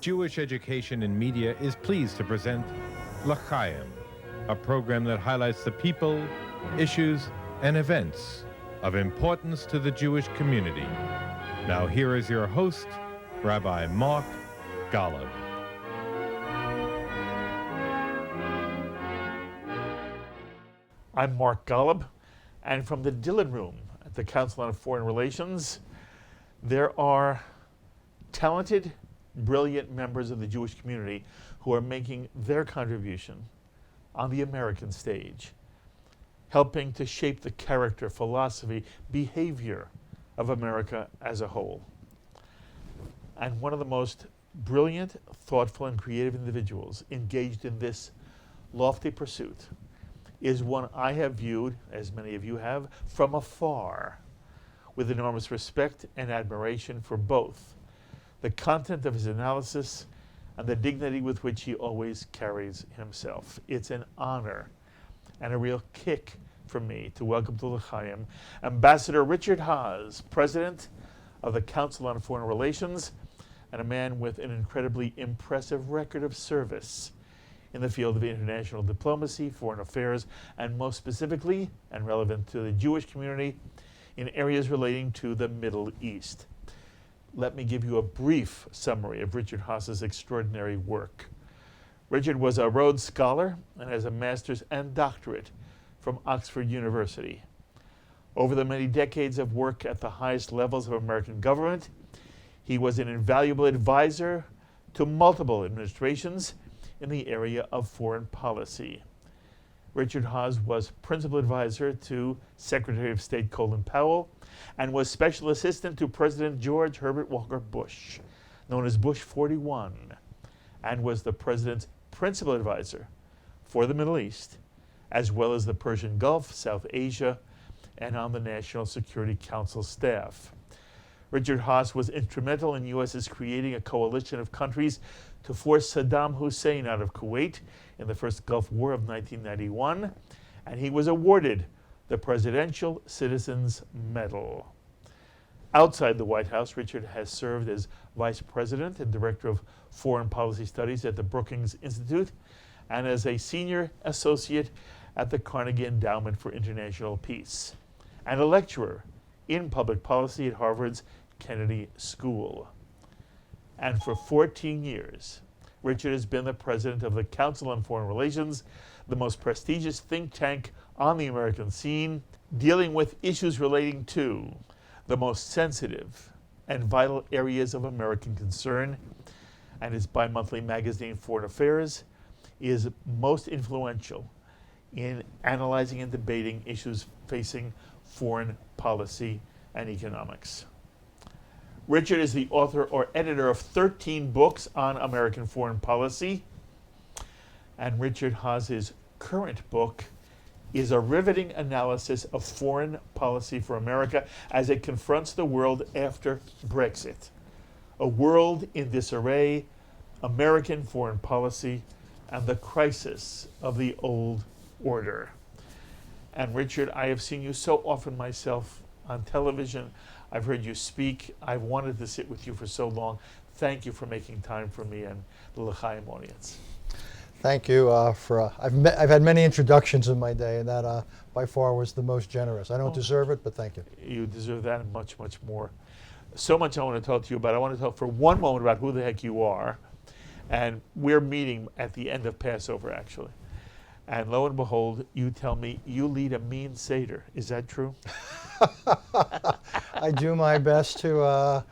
Jewish Education in Media is pleased to present L'Chaim, a program that highlights the people, issues, and events of importance to the Jewish community. Now here is your host, Rabbi Mark Golub. I'm Mark Golub, and from the Dillon Room at the Council on Foreign Relations, there are talented, brilliant members of the Jewish community who are making their contribution on the American stage, helping to shape the character, philosophy, behavior of America as a whole. And one of the most brilliant, thoughtful, and creative individuals engaged in this lofty pursuit is one I have viewed, as many of you have, from afar, with enormous respect and admiration for both the content of his analysis and the dignity with which he always carries himself. It's an honor and a real kick for me to welcome to L'Chaim Ambassador Richard Haass, President of the Council on Foreign Relations, and a man with an incredibly impressive record of service in the field of international diplomacy, foreign affairs, and most specifically, and relevant to the Jewish community, in areas relating to the Middle East. Let me give you a brief summary of Richard Haass's extraordinary work. Richard was a Rhodes Scholar and has a master's and doctorate from Oxford University. Over the many decades of work at the highest levels of American government, he was an invaluable advisor to multiple administrations in the area of foreign policy. Richard Haass was principal advisor to Secretary of State Colin Powell and was special assistant to President George Herbert Walker Bush, known as Bush 41, and was the president's principal advisor for the Middle East, as well as the Persian Gulf, South Asia, and on the National Security Council staff. Richard Haass was instrumental in U.S.'s creating a coalition of countries to force Saddam Hussein out of Kuwait in the first Gulf War of 1991, and he was awarded the Presidential Citizens Medal. Outside the White House, Richard has served as Vice President and Director of Foreign Policy Studies at the Brookings Institute and as a Senior Associate at the Carnegie Endowment for International Peace, and a lecturer in public policy at Harvard's Kennedy School. And for 14 years, Richard has been the president of the Council on Foreign Relations, the most prestigious think tank on the American scene, dealing with issues relating to the most sensitive and vital areas of American concern. And his bi-monthly magazine, Foreign Affairs, is most influential in analyzing and debating issues facing foreign policy and economics. Richard is the author or editor of 13 books on American foreign policy, and Richard Haass's current book is a riveting analysis of foreign policy for America as it confronts the world after Brexit. A World in Disarray, American Foreign Policy, and the Crisis of the Old Order. And Richard, I have seen you so often myself on television. I've heard you speak. I've wanted to sit with you for so long. Thank you for making time for me and the L'Chaim audience. Thank you I've had many introductions in my day, and that by far was the most generous. I don't deserve it, but thank you. You deserve that and much, much more. So much I want to talk to you about. I want to talk for one moment about who the heck you are. And we're meeting at the end of Passover, actually. And lo and behold, you tell me you lead a mean Seder. Is that true? I do my best to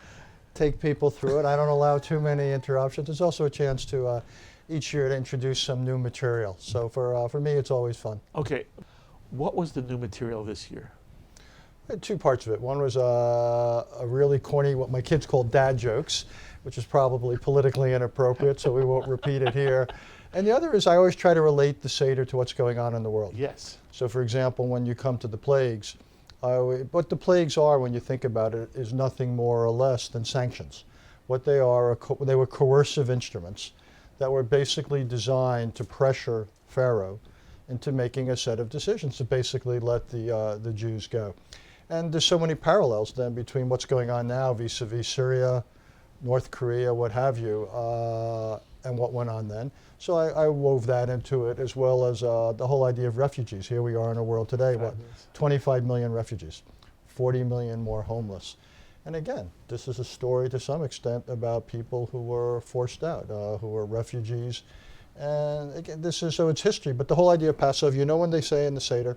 take people through it. I don't allow too many interruptions. It's also a chance to each year to introduce some new material. So for me, it's always fun. Okay. What was the new material this year? Two parts of it. One was a really corny, what my kids call dad jokes, which is probably politically inappropriate, so we won't repeat it here. And the other is I always try to relate the Seder to what's going on in the world. Yes. So for example, when you come to the plagues, what the plagues are, when you think about it, is nothing more or less than sanctions. What they are, they were coercive instruments that were basically designed to pressure Pharaoh into making a set of decisions to basically let the Jews go. And there's so many parallels then between what's going on now vis-a-vis Syria, North Korea, what have you, and what went on then. So I wove that into it, as well as the whole idea of refugees. Here we are in a world today, what, 25 million refugees, 40 million more homeless. And again, this is a story to some extent about people who were forced out, who were refugees. And again, so it's history. But the whole idea of Passover, you know when they say in the Seder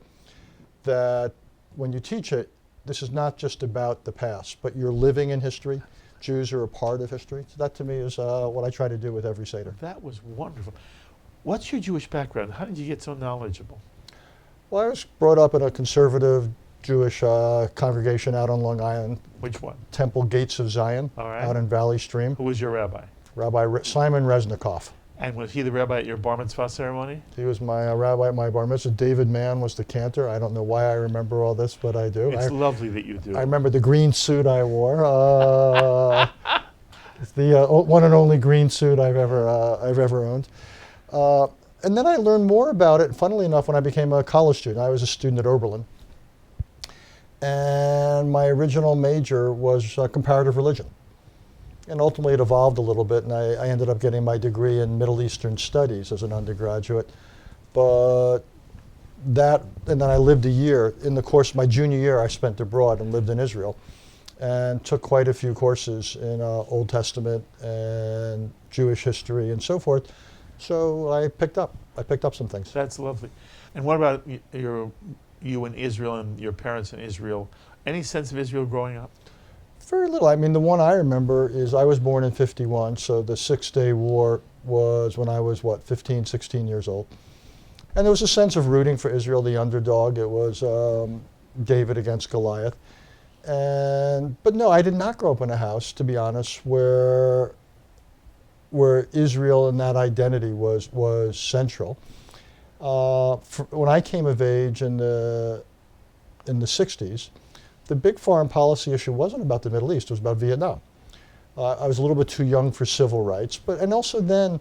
that when you teach it, this is not just about the past, but you're living in history. Jews are a part of history. So that to me is what I try to do with every Seder. That was wonderful. What's your Jewish background? How did you get so knowledgeable? Well, I was brought up in a conservative Jewish congregation out on Long Island. Which one? Temple Gates of Zion, All right. out in Valley Stream. Who was your rabbi? Rabbi Simon Resnikoff. And was he the rabbi at your bar mitzvah ceremony? He was my rabbi at my bar mitzvah. David Mann was the cantor. I don't know why I remember all this, but I do. It's lovely that you do. I remember the green suit I wore. It's the one and only green suit I've ever owned. And then I learned more about it, funnily enough, when I became a college student. I was a student at Oberlin. And my original major was comparative religion. And ultimately it evolved a little bit, and I ended up getting my degree in Middle Eastern Studies as an undergraduate. But and then I lived a year. In the course of my junior year, I spent abroad and lived in Israel and took quite a few courses in Old Testament and Jewish history and so forth. So I picked up some things. That's lovely. And what about you in Israel and your parents in Israel? Any sense of Israel growing up? Very little. I mean, the one I remember is I was born in '51, so the Six-Day War was when I was, 15, 16 years old. And there was a sense of rooting for Israel, the underdog. It was David against Goliath. But no, I did not grow up in a house, to be honest, where Israel and that identity was central. When I came of age in the 60s, the big foreign policy issue wasn't about the Middle East, it was about Vietnam. I was a little bit too young for civil rights, and also then,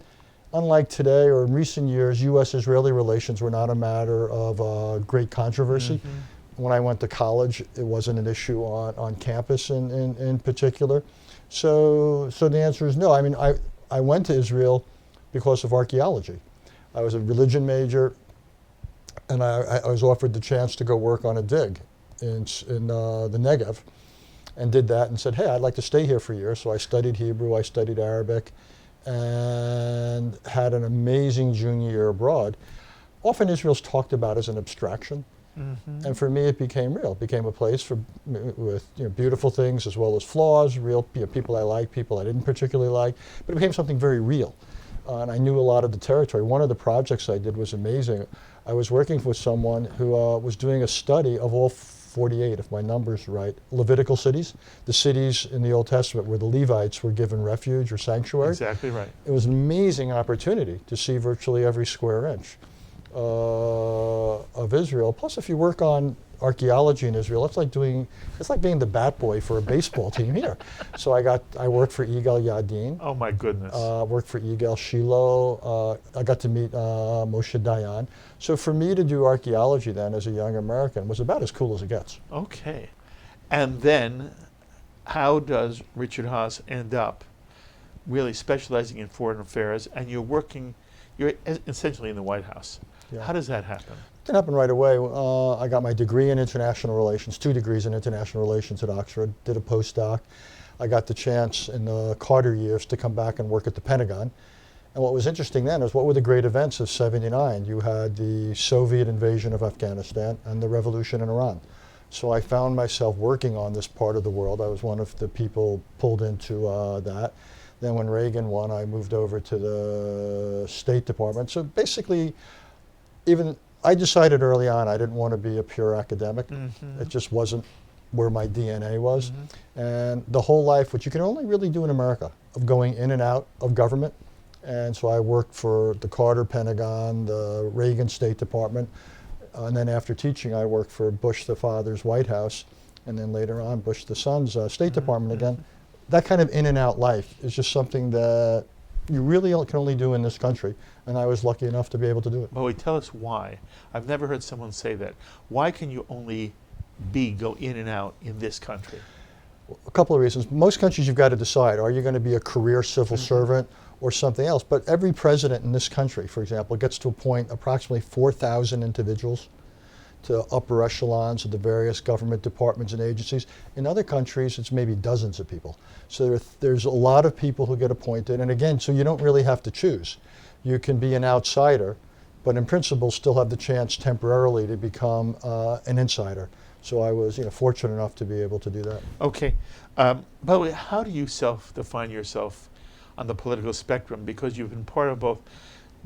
unlike today or in recent years, U.S.-Israeli relations were not a matter of great controversy. Mm-hmm. When I went to college, it wasn't an issue on campus in particular. So the answer is no. I mean, I went to Israel because of archaeology. I was a religion major, and I was offered the chance to go work on a dig in the Negev, and did that and said, hey, I'd like to stay here for a year. So I studied Hebrew, I studied Arabic, and had an amazing junior year abroad. Often Israel's talked about as an abstraction, and for me it became real. It became a place with beautiful things as well as flaws, real people I liked, people I didn't particularly like, but it became something very real. And I knew a lot of the territory. One of the projects I did was amazing. I was working with someone who was doing a study of all 48, if my number's right, Levitical cities, the cities in the Old Testament where the Levites were given refuge or sanctuary. Exactly right. It was an amazing opportunity to see virtually every square inch of Israel. Plus, if you work on archaeology in Israel, it's like being the bat boy for a baseball team here. So I worked for Yigal Yadin. Oh my goodness. Worked for Yigal Shiloh. I got to meet Moshe Dayan. So for me to do archaeology then as a young American was about as cool as it gets. Okay. And then how does Richard Haass end up really specializing in foreign affairs, and you're essentially in the White House? Yeah. How does that happen? It didn't happen right away. I got my degree in international relations, 2 degrees in international relations at Oxford, did a postdoc. I got the chance in the Carter years to come back and work at the Pentagon. And what was interesting then is what were the great events of '79? You had the Soviet invasion of Afghanistan and the revolution in Iran. So I found myself working on this part of the world. I was one of the people pulled into that. Then when Reagan won, I moved over to the State Department. So basically, I decided early on I didn't want to be a pure academic. It just wasn't where my DNA was. And the whole life, which you can only really do in America, of going in and out of government. And so I worked for the Carter Pentagon, the Reagan State Department, and then after teaching I worked for Bush the father's White House, and then later on Bush the son's State Department again. That kind of in and out life is just something that you really can only do in this country, and I was lucky enough to be able to do it. Bowie, tell us why. I've never heard someone say that. Why can you only go in and out in this country? A couple of reasons. Most countries you've got to decide, are you going to be a career civil servant or something else? But every president in this country, for example, gets to appoint approximately 4,000 individuals to upper echelons of the various government departments and agencies. In other countries, it's maybe dozens of people. So there's a lot of people who get appointed. And again, so you don't really have to choose. You can be an outsider, but in principle still have the chance temporarily to become an insider. So I was fortunate enough to be able to do that. Okay. By the way, how do you self-define yourself on the political spectrum? Because you've been part of both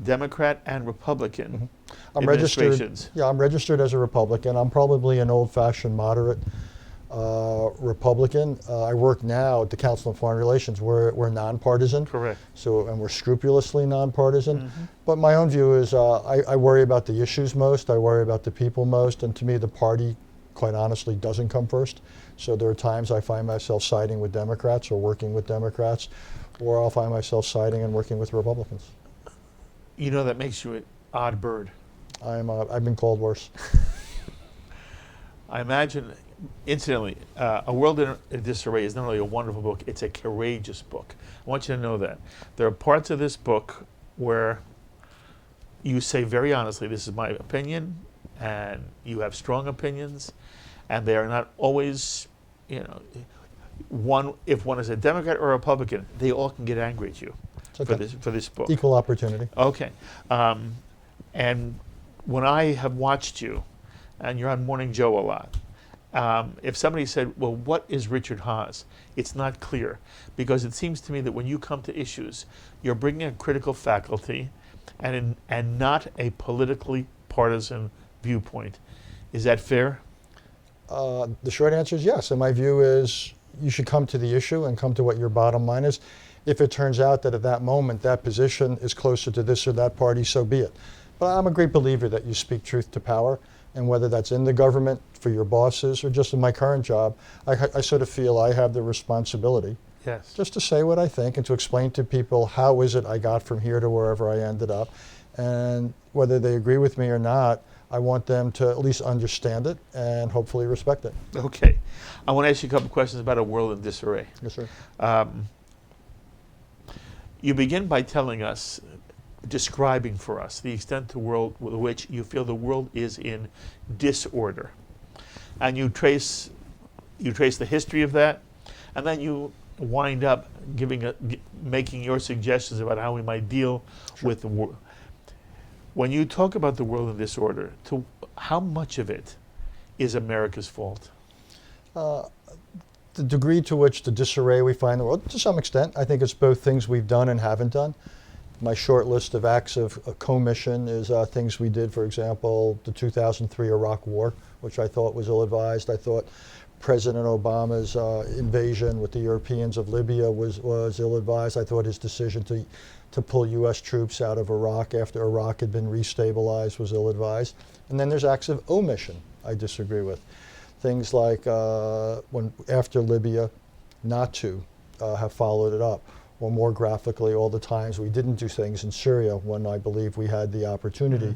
Democrat and Republican I'm administrations. registered. Yeah, I'm registered as a Republican. I'm probably an old-fashioned moderate Republican. I work now at the Council on Foreign Relations. We're nonpartisan. Correct. So, and we're scrupulously nonpartisan. But my own view is I worry about the issues most. I worry about the people most. And to me, the party, quite honestly, doesn't come first. So there are times I find myself siding with Democrats or working with Democrats, or I'll find myself siding and working with Republicans. You know, that makes you an odd bird. I've been called worse. I imagine, incidentally, A World in Disarray is not only a wonderful book, it's a courageous book. I want you to know that. There are parts of this book where you say very honestly, this is my opinion, and you have strong opinions, and they are not always, if one is a Democrat or a Republican, they all can get angry at you for this book. Equal opportunity. Okay. And when I have watched you, and you're on Morning Joe a lot, if somebody said, well, what is Richard Haass? It's not clear, because it seems to me that when you come to issues, you're bringing a critical faculty and not a politically partisan viewpoint. Is that fair? The short answer is yes. And my view is you should come to the issue and come to what your bottom line is. If it turns out that at that moment that position is closer to this or that party, so be it. But I'm a great believer that you speak truth to power, and whether that's in the government for your bosses or just in my current job, I sort of feel I have the responsibility just to say what I think and to explain to people how is it I got from here to wherever I ended up. And whether they agree with me or not, I want them to at least understand it and hopefully respect it. Okay. I want to ask you a couple questions about A World in Disarray. Yes, sir. You begin by telling us, describing for us, the extent to which you feel the world is in disorder. And you trace the history of that, and then you wind up making your suggestions about how we might deal with the world. When you talk about the world in disorder, how much of it is America's fault? The degree to which the disarray we find in the world, to some extent, I think it's both things we've done and haven't done. My short list of acts of commission is things we did, for example, the 2003 Iraq War, which I thought was ill-advised. I thought President Obama's invasion with the Europeans of Libya was ill-advised. I thought his decision to pull U.S. troops out of Iraq after Iraq had been restabilized was ill-advised. And then there's acts of omission I disagree with. Things like after Libya, not to have followed it up, or more graphically, all the times we didn't do things in Syria when I believe we had the opportunity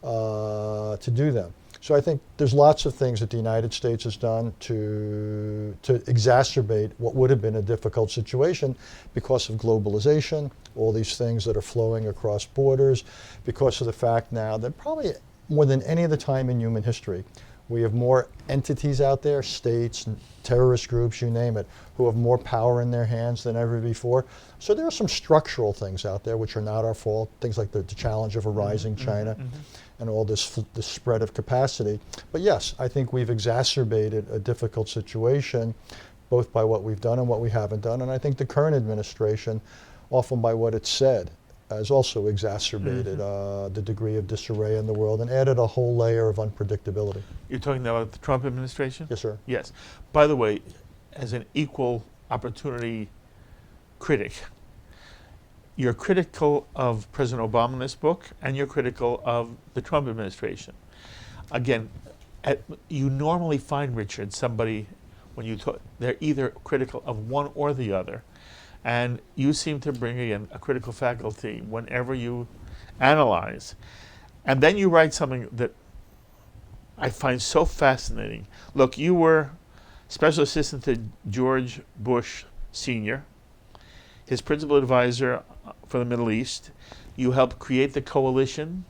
to do them. So I think there's lots of things that the United States has done to exacerbate what would have been a difficult situation because of globalization, all these things that are flowing across borders, because of the fact now that probably more than any other time in human history, we have more entities out there, states, terrorist groups, you name it, who have more power in their hands than ever before. So there are some structural things out there which are not our fault, things like the challenge of a rising China and all this spread of capacity. But yes, I think we've exacerbated a difficult situation, both by what we've done and what we haven't done. And I think the current administration, often by what it said, has also exacerbated the degree of disarray in the world and added a whole layer of unpredictability. You're talking about the Trump administration? Yes, sir. Yes. By the way, as an equal opportunity critic, you're critical of President Obama in this book, and you're critical of the Trump administration. Again, you normally find, Richard, somebody, when you talk, they're either critical of one or the other. And you seem to bring in a critical faculty whenever you analyze. And then you write something that I find so fascinating. Look, you were special assistant to George Bush Sr., his principal advisor for the Middle East. You helped create the coalition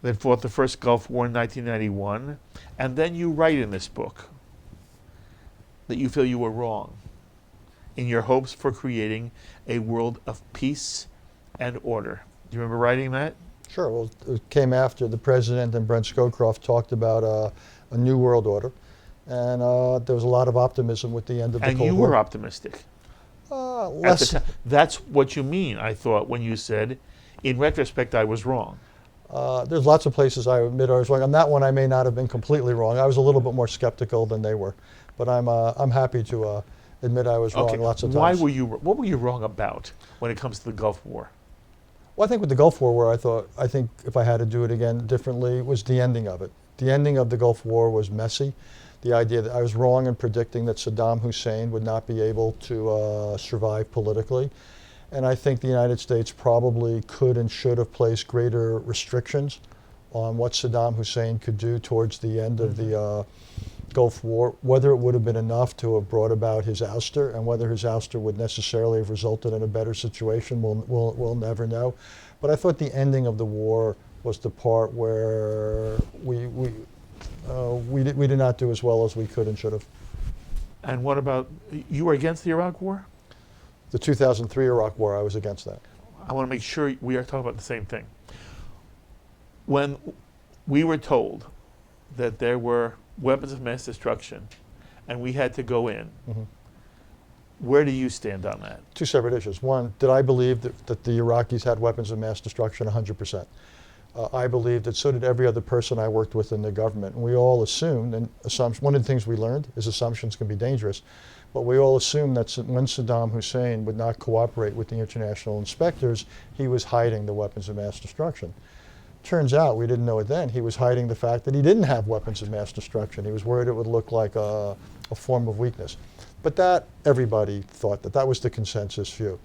that fought the first Gulf War in 1991. And then you write in this book that you feel you were wrong in your hopes for creating a world of peace and order. Do you remember writing that? Sure. Well, it came after the president and Brent Scowcroft talked about a new world order. And there was a lot of optimism with the end of the Cold War. And you were optimistic. Less. That's what you mean, I thought, when you said, in retrospect, I was wrong. There's lots of places I admit I was wrong. On that one, I may not have been completely wrong. I was a little bit more skeptical than they were. But I'm happy to admit I was wrong lots of times. What were you wrong about when it comes to the Gulf War? Well, I think with the Gulf War, where I think if I had to do it again differently, was the ending of it. The ending of the Gulf War was messy. The idea that I was wrong in predicting that Saddam Hussein would not be able to survive politically. And I think the United States probably could and should have placed greater restrictions on what Saddam Hussein could do towards the end of the Gulf War. Whether it would have been enough to have brought about his ouster, and whether his ouster would necessarily have resulted in a better situation, we'll never know. But I thought the ending of the war was the part where we did not do as well as we could and should have. And what about, you were against the Iraq War? The 2003 Iraq War, I was against that. I want to make sure we are talking about the same thing. When we were told that there were weapons of mass destruction and we had to go in, where do you stand on that? Two separate issues. One, did I believe that the Iraqis had weapons of mass destruction? 100%. I believed that so did every other person I worked with in the government. And we all assumed, and one of the things we learned is assumptions can be dangerous, but we all assumed that when Saddam Hussein would not cooperate with the international inspectors, he was hiding the weapons of mass destruction. Turns out, we didn't know it then, he was hiding the fact that he didn't have weapons of mass destruction. He was worried it would look like a form of weakness. But that, everybody thought that was the consensus view.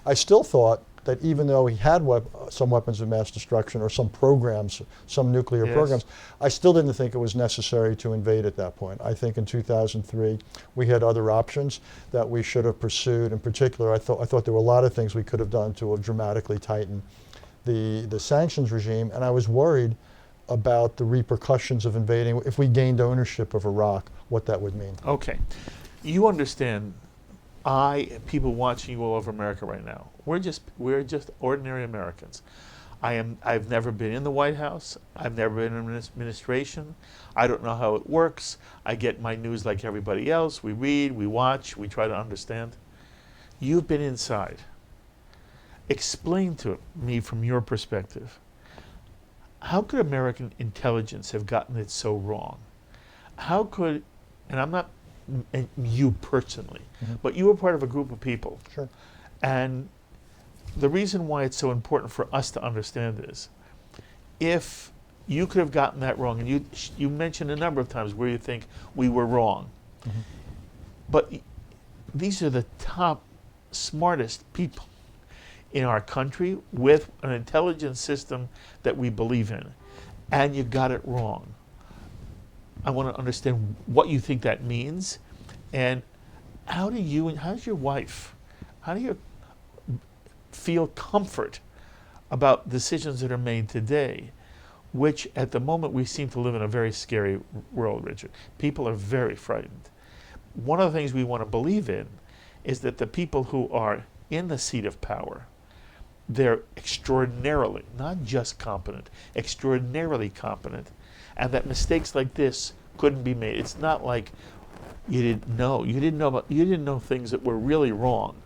I still thought that even though he had some weapons of mass destruction or some programs, some nuclear programs, I still didn't think it was necessary to invade at that point. I think in 2003 we had other options that we should have pursued. In particular, I thought there were a lot of things we could have done to have dramatically tightened the sanctions regime, and I was worried about the repercussions of invading. If we gained ownership of Iraq, what that would mean. Okay. You understand, people watching you all over America right now, we're just ordinary Americans. I've never been in the White House. I've never been in an administration. I don't know how it works. I get my news like everybody else. We read, we watch, we try to understand. You've been inside. Explain to me from your perspective, how could American intelligence have gotten it so wrong? How could, and I'm not you personally, but you were part of a group of people. Sure. And the reason why it's so important for us to understand is, if you could have gotten that wrong, and you mentioned a number of times where you think we were wrong, but these are the top, smartest people in our country with an intelligence system that we believe in, and you got it wrong. I want to understand what you think that means, and how's your wife, how do you feel comfort about decisions that are made today, which at the moment we seem to live in a very scary world, Richard. People are very frightened. One of the things we want to believe in is that the people who are in the seat of power, they're extraordinarily, not just competent, extraordinarily competent, and that mistakes like this couldn't be made. It's not like you didn't know things that were really wrong.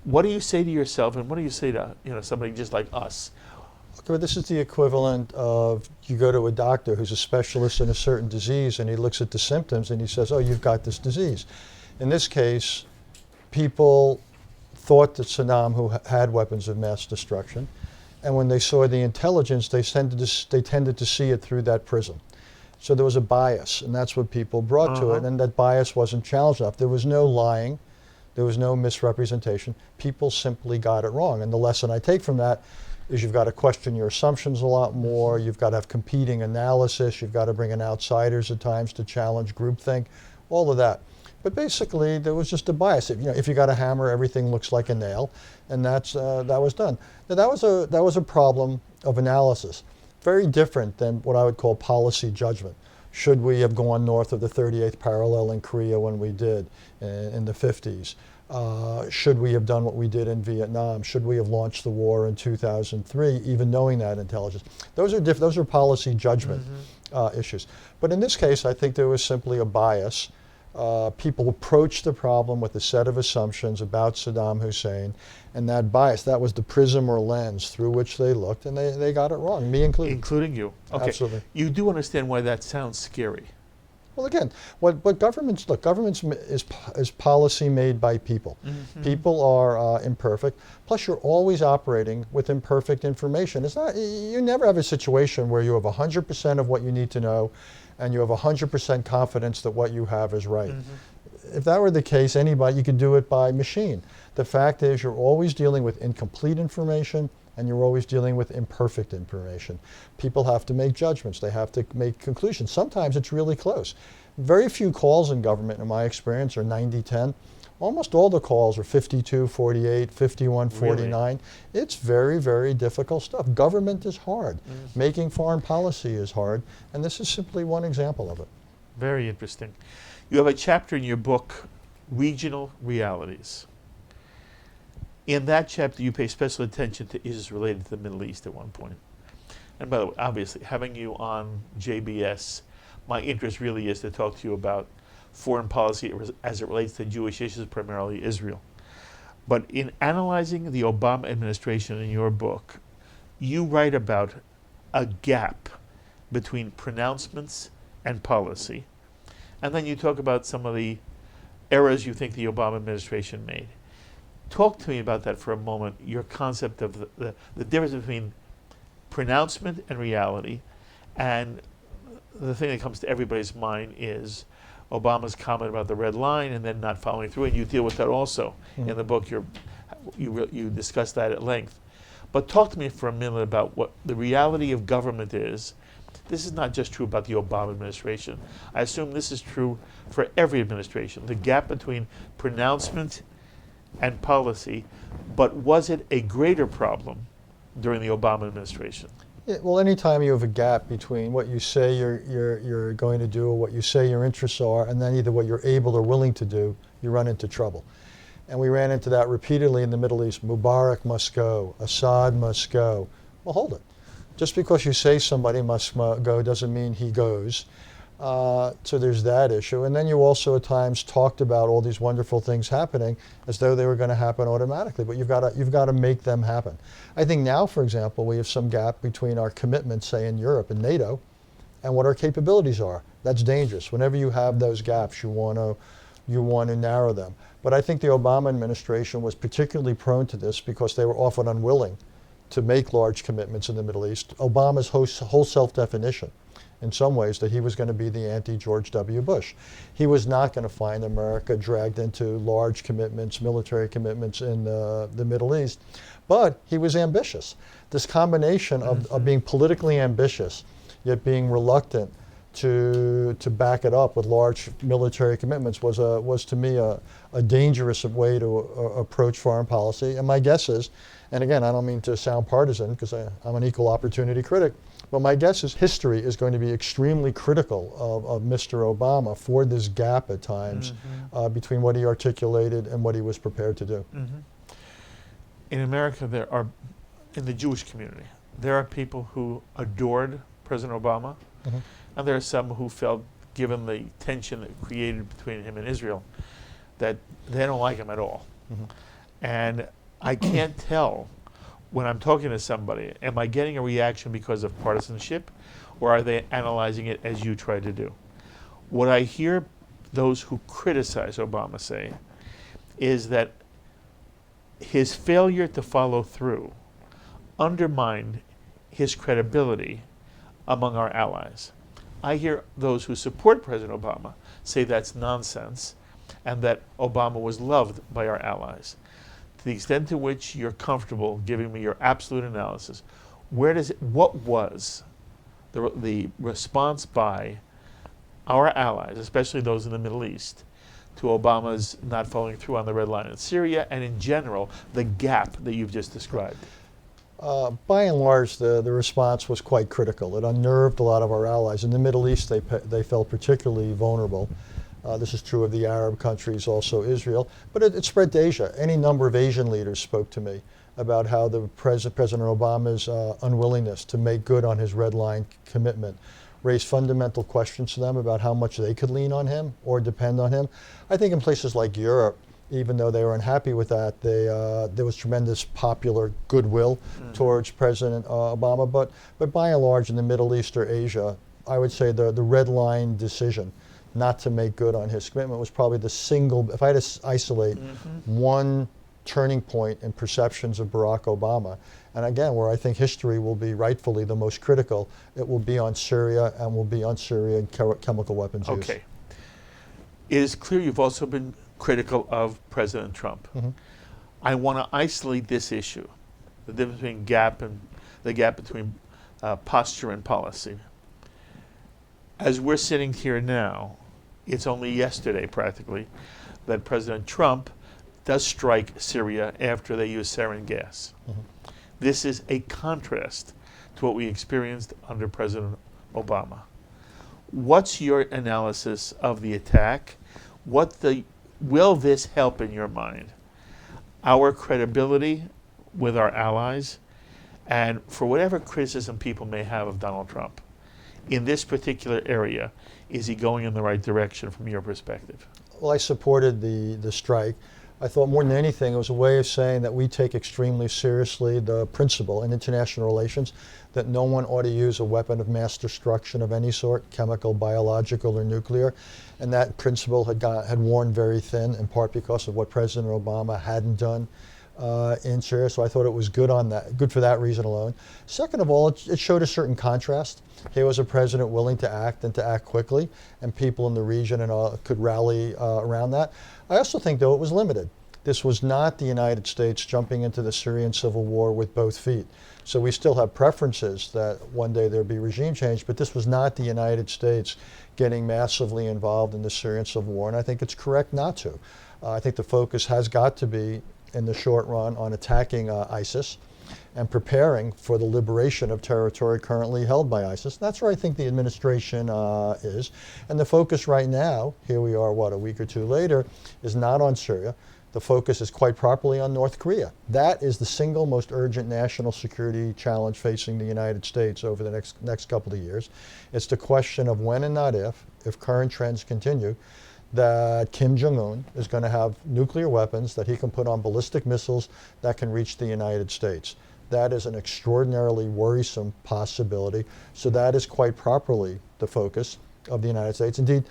What do you say to yourself, and what do you say to somebody just like us? Okay, this is the equivalent of you go to a doctor who's a specialist in a certain disease, and he looks at the symptoms and he says, "Oh, you've got this disease." In this case, people thought that Saddam had weapons of mass destruction, and when they saw the intelligence, they tended to see it through that prism. So there was a bias, and that's what people brought to it, and that bias wasn't challenged enough. There was no lying, there was no misrepresentation. People simply got it wrong, and the lesson I take from that is you've got to question your assumptions a lot more, you've got to have competing analysis, you've got to bring in outsiders at times to challenge groupthink. all of that. But basically, there was just a bias. If you got a hammer, everything looks like a nail, and that was done. Now, that was a problem of analysis, very different than what I would call policy judgment. Should we have gone north of the 38th parallel in Korea when we did in the 50s? Should we have done what we did in Vietnam? Should we have launched the war in 2003, even knowing that intelligence? Those are policy judgment issues. But in this case, I think there was simply a bias. People approached the problem with a set of assumptions about Saddam Hussein, and that bias, that was the prism or lens through which they looked, and they got it wrong, me included. Including you. Okay. Absolutely. You do understand why that sounds scary. Well, again, what governments is policy made by people. People are imperfect. Plus, you're always operating with imperfect information. You never have a situation where you have 100% of what you need to know, and you have 100% confidence that what you have is right. If that were the case, you could do it by machine. The fact is, you're always dealing with incomplete information, and you're always dealing with imperfect information. People have to make judgments. They have to make conclusions. Sometimes it's really close. Very few calls in government, in my experience, are 90-10. Almost all the calls are 52-48, 51-49. Really? It's very, very difficult stuff. Government is hard. Making foreign policy is hard, and this is simply one example of it. Very interesting. You have a chapter in your book, Regional Realities. In that chapter, you pay special attention to issues related to the Middle East at one point. And by the way, obviously, having you on JBS, my interest really is to talk to you about foreign policy as it relates to Jewish issues, primarily Israel. But in analyzing the Obama administration in your book, you write about a gap between pronouncements and policy. And then you talk about some of the errors you think the Obama administration made. Talk to me about that for a moment, your concept of the difference between pronouncement and reality. And the thing that comes to everybody's mind is Obama's comment about the red line and then not following through, and you deal with that also in the book. You discuss that at length. But talk to me for a minute about what the reality of government is. This is not just true about the Obama administration. I assume this is true for every administration, the gap between pronouncement and policy. But was it a greater problem during the Obama administration? Yeah, well, anytime you have a gap between what you say you're going to do or what you say your interests are, and then either what you're able or willing to do, you run into trouble. And we ran into that repeatedly in the Middle East. Mubarak must go. Assad must go. Well, hold it. Just because you say somebody must go doesn't mean he goes. So there's that issue. And then you also at times talked about all these wonderful things happening as though they were going to happen automatically, but you've got to make them happen. I think now, for example, we have some gap between our commitments, say in Europe and NATO, and what our capabilities are. That's dangerous. Whenever you have those gaps, you want to narrow them. But I think the Obama administration was particularly prone to this because they were often unwilling to make large commitments in the Middle East. Obama's whole self-definition, in some ways, that he was going to be the anti-George W. Bush. He was not going to find America dragged into large commitments, military commitments in the Middle East. But he was ambitious. This combination of being politically ambitious, yet being reluctant to back it up with large military commitments was to me a dangerous way to approach foreign policy. And my guess is, and again, I don't mean to sound partisan because I'm an equal opportunity critic, but my guess is history is going to be extremely critical of Mr. Obama for this gap at times between what he articulated and what he was prepared to do. In America, in the Jewish community, there are people who adored President Obama, and there are some who felt, given the tension that created between him and Israel, that they don't like him at all. And I can't tell when I'm talking to somebody, am I getting a reaction because of partisanship, or are they analyzing it as you try to do? What I hear those who criticize Obama say is that his failure to follow through undermined his credibility among our allies. I hear those who support President Obama say that's nonsense and that Obama was loved by our allies. To the extent to which you're comfortable giving me your absolute analysis, what was the response by our allies, especially those in the Middle East, to Obama's not following through on the red line in Syria, and in general, the gap that you've just described? By and large, the response was quite critical. It unnerved a lot of our allies. In the Middle East, they felt particularly vulnerable. This is true of the Arab countries, also Israel, but it spread to Asia. Any number of Asian leaders spoke to me about how the President Obama's unwillingness to make good on his red line commitment raised fundamental questions to them about how much they could lean on him or depend on him. I think in places like Europe, even though they were unhappy with that, there was tremendous popular goodwill towards President Obama. But by and large, in the Middle East or Asia, I would say the red line decision not to make good on his commitment was probably the single, if I had to isolate one turning point in perceptions of Barack Obama, and again, where I think history will be rightfully the most critical, it will be on Syria, and will be on Syrian chemical weapons use. Okay. It is clear you've also been critical of President Trump. I want to isolate this issue, the difference between the gap between posture and policy. As we're sitting here now, it's only yesterday practically that President Trump does strike Syria after they use sarin gas. This is a contrast to what we experienced under President Obama. What's your analysis of the attack? Will this help, in your mind, our credibility with our allies, and for whatever criticism people may have of Donald Trump, in this particular area, is he going in the right direction from your perspective? Well, I supported the strike. I thought more than anything, it was a way of saying that we take extremely seriously the principle in international relations that no one ought to use a weapon of mass destruction of any sort, chemical, biological, or nuclear. And that principle had worn very thin, in part because of what President Obama hadn't done in Syria. So I thought it was good for that reason alone. Second of all, it showed a certain contrast. He was a president willing to act and to act quickly, and people in the region could rally around that. I also think, though, it was limited. This was not the United States jumping into the Syrian civil war with both feet. So we still have preferences that one day there'd be regime change, but this was not the United States getting massively involved in the Syrian civil war, and I think it's correct not to. I think the focus has got to be, in the short run, on attacking ISIS and preparing for the liberation of territory currently held by ISIS. That's where I think the administration is. And the focus right now, here we are, a week or two later, is not on Syria. The focus is quite properly on North Korea. That is the single most urgent national security challenge facing the United States over the next couple of years. It's the question of when and not if current trends continue, that Kim Jong-un is going to have nuclear weapons that he can put on ballistic missiles that can reach the United States. That is an extraordinarily worrisome possibility. So that is quite properly the focus of the United States. Indeed,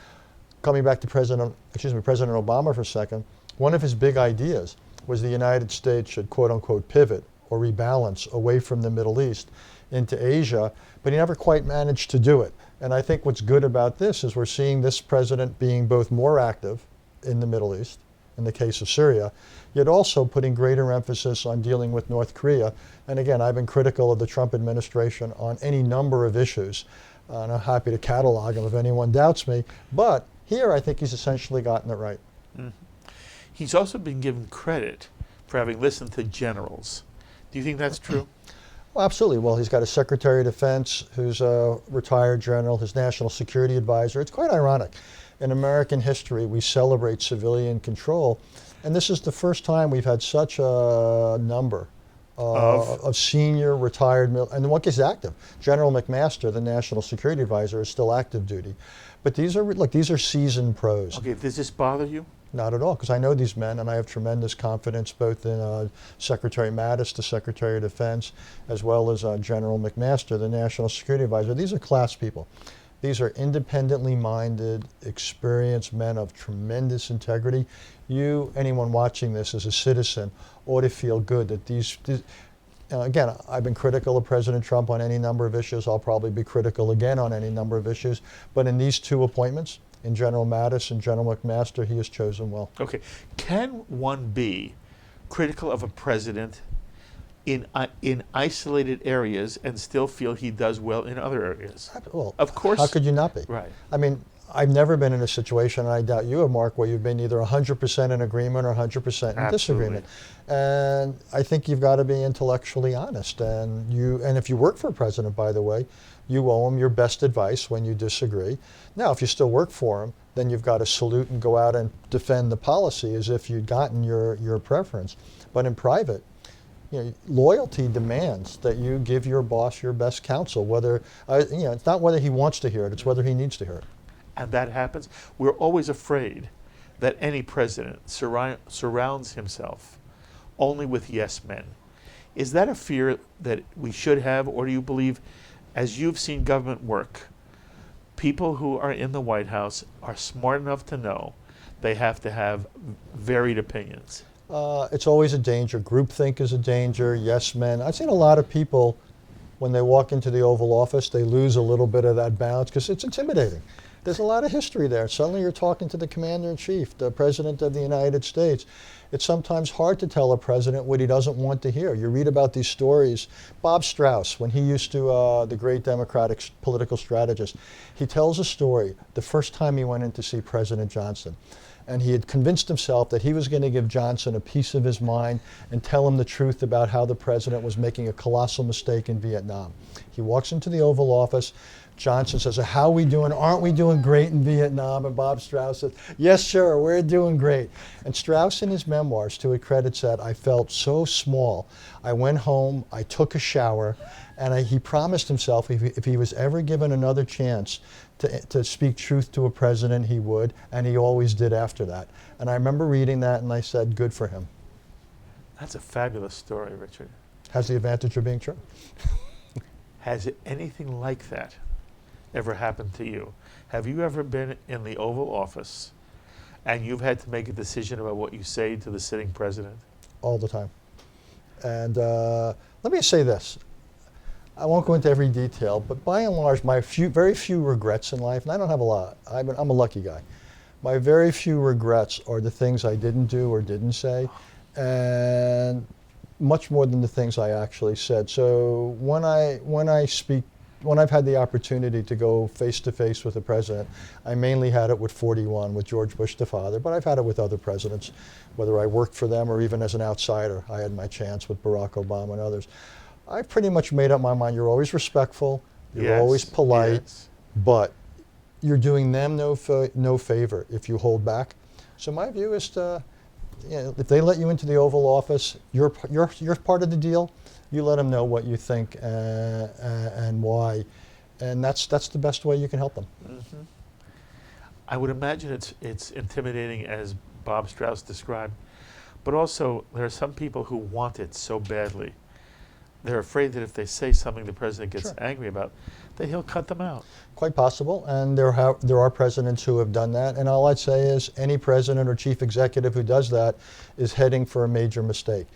coming back to President Obama for a second, one of his big ideas was the United States should, quote unquote, pivot or rebalance away from the Middle East into Asia, but he never quite managed to do it. And I think what's good about this is we're seeing this president being both more active in the Middle East, in the case of Syria, yet also putting greater emphasis on dealing with North Korea. And again, I've been critical of the Trump administration on any number of issues, and I'm happy to catalog them if anyone doubts me. But here, I think he's essentially gotten it right. He's also been given credit for having listened to generals. Do you think that's true? Well, absolutely. Well, he's got a Secretary of Defense who's a retired general, his national security advisor. It's quite ironic. In American history, we celebrate civilian control, and this is the first time we've had such a number of senior retired, and in one case active. General McMaster, the national security advisor, is still active duty. But these are seasoned pros. Okay, does this bother you? Not at all, because I know these men, and I have tremendous confidence both in Secretary Mattis, the Secretary of Defense, as well as General McMaster, the National Security Advisor. These are class people. These are independently minded, experienced men of tremendous integrity. Anyone watching this as a citizen, ought to feel good that again, I've been critical of President Trump on any number of issues. I'll probably be critical again on any number of issues. But in these two appointments, in General Mattis and General McMaster, he has chosen well. Okay. Can one be critical of a president in isolated areas and still feel he does well in other areas? Well, of course. How could you not be? Right. I mean, I've never been in a situation, and I doubt you have, Mark, where you've been either 100% in agreement or 100% in disagreement. And I think you've got to be intellectually honest. And if you work for a president, by the way, you owe him your best advice when you disagree. Now, if you still work for him, then you've got to salute and go out and defend the policy as if you'd gotten your preference. But in private, loyalty demands that you give your boss your best counsel. Whether it's not whether he wants to hear it; it's whether he needs to hear it. And that happens. We're always afraid that any president surrounds himself only with yes men. Is that a fear that we should have, or do you believe, as you've seen government work, people who are in the White House are smart enough to know they have to have varied opinions? It's always a danger. Groupthink is a danger. Yes men. I've seen a lot of people, when they walk into the Oval Office, they lose a little bit of that balance because it's intimidating. There's a lot of history there. Suddenly you're talking to the commander-in-chief, the President of the United States. It's sometimes hard to tell a president what he doesn't want to hear. You read about these stories. Bob Strauss, when he used to, the great Democratic political strategist, he tells a story the first time he went in to see President Johnson. And he had convinced himself that he was going to give Johnson a piece of his mind and tell him the truth about how the president was making a colossal mistake in Vietnam. He walks into the Oval Office. Johnson says, how are we doing? Aren't we doing great in Vietnam? And Bob Strauss says, yes, sir, we're doing great. And Strauss in his memoirs, to his credit, said, I felt so small. I went home, I took a shower, and he promised himself if he was ever given another chance to speak truth to a president, he would, and he always did after that. And I remember reading that, and I said, good for him. That's a fabulous story, Richard. Has the advantage of being true. Has anything like that ever happened to you? Have you ever been in the Oval Office and you've had to make a decision about what you say to the sitting president? All the time. And let me say this. I won't go into every detail, but by and large, my very few regrets in life, and I don't have a lot, I'm a lucky guy. My very few regrets are the things I didn't do or didn't say, and much more than the things I actually said. So when I've had the opportunity to go face to face with the president, I mainly had it with 41, with George Bush the father, but I've had it with other presidents, whether I worked for them or even as an outsider. I had my chance with Barack Obama and others. I've pretty much made up my mind. You're always respectful, you're always polite, but you're doing them no favor if you hold back. So my view is to, if they let you into the Oval Office, you're part of the deal. You let them know what you think and why, and that's the best way you can help them. Mm-hmm. I would imagine it's intimidating, as Bob Strauss described, but also there are some people who want it so badly. They're afraid that if they say something the president gets angry about, that he'll cut them out. Quite possible, and there are presidents who have done that, and all I'd say is any president or chief executive who does that is heading for a major mistake.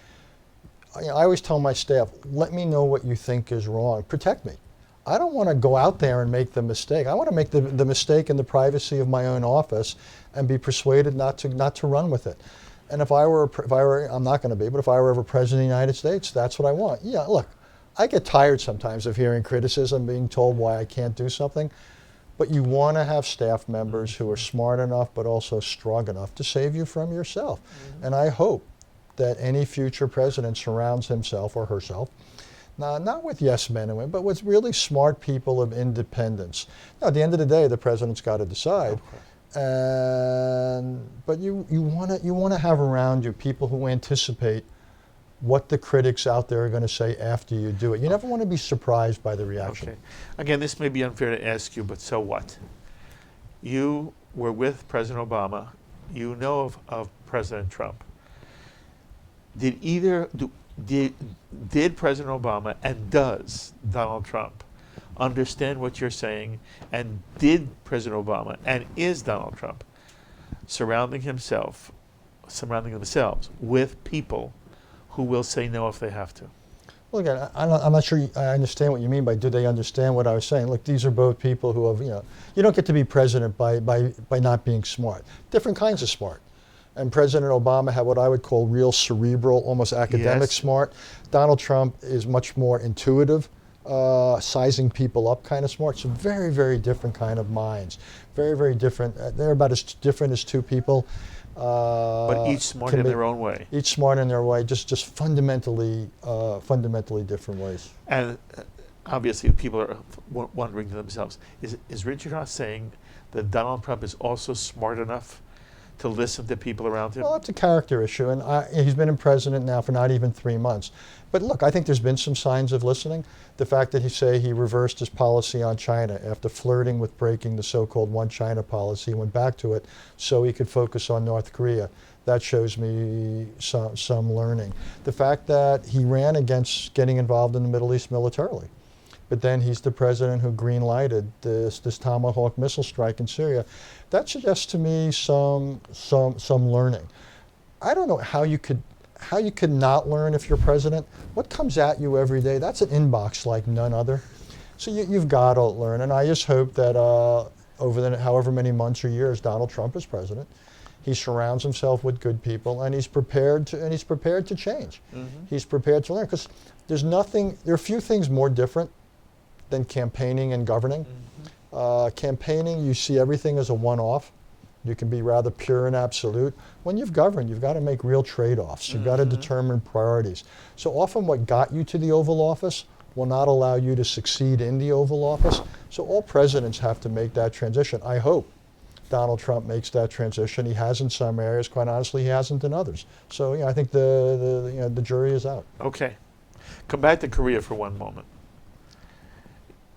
I always tell my staff, let me know what you think is wrong. Protect me. I don't want to go out there and make the mistake. I want to make the mistake in the privacy of my own office and be persuaded not to run with it. And if I were, I'm not going to be, but if I were ever president of the United States, that's what I want. Yeah, look, I get tired sometimes of hearing criticism, being told why I can't do something, but you want to have staff members who are smart enough but also strong enough to save you from yourself. Mm-hmm. And I hope that any future president surrounds himself or herself, not with yes men and women, but with really smart people of independence. Now, at the end of the day, the president's got to decide. Okay. But you want to have around you people who anticipate what the critics out there are going to say after you do it. You never want to be surprised by the reaction. Okay. Again, this may be unfair to ask you, but so what? You were with President Obama. You know of President Trump. Did President Obama and does Donald Trump understand what you're saying, and did President Obama and is Donald Trump surrounding themselves with people who will say no if they have to? Well, again, I'm not sure I understand what you mean by do they understand what I was saying. Look, these are both people who have, you don't get to be president by not being smart. Different kinds of smart. And President Obama had what I would call real cerebral, almost academic smart. Donald Trump is much more intuitive, sizing people up kind of smart. So very, very different kind of minds. Very, very different. They're about as different as two people. But each smart in their own way. Each smart in their way, just fundamentally different ways. And obviously people are wondering to themselves, is Richard Haass saying that Donald Trump is also smart enough to listen to people around him? Well, that's a character issue, and he's been in president now for not even 3 months. But look, I think there's been some signs of listening. The fact that he reversed his policy on China after flirting with breaking the so-called one China policy, went back to it so he could focus on North Korea. That shows me some learning. The fact that he ran against getting involved in the Middle East militarily. But then he's the president who green-lighted this Tomahawk missile strike in Syria. That suggests to me some learning. I don't know how you could not learn if you're president. What comes at you every day? That's an inbox like none other. So you've got to learn. And I just hope that over the however many months or years Donald Trump is president, he surrounds himself with good people, and he's prepared to change. Mm-hmm. He's prepared to learn, because there are few things more different than campaigning and governing. Mm-hmm. Campaigning, you see everything as a one-off. You can be rather pure and absolute. When you've governed, you've got to make real trade-offs. You've got to determine priorities. So often what got you to the Oval Office will not allow you to succeed in the Oval Office. So all presidents have to make that transition. I hope Donald Trump makes that transition. He has in some areas. Quite honestly, he hasn't in others. So I think the jury is out. Okay. Come back to Korea for one moment.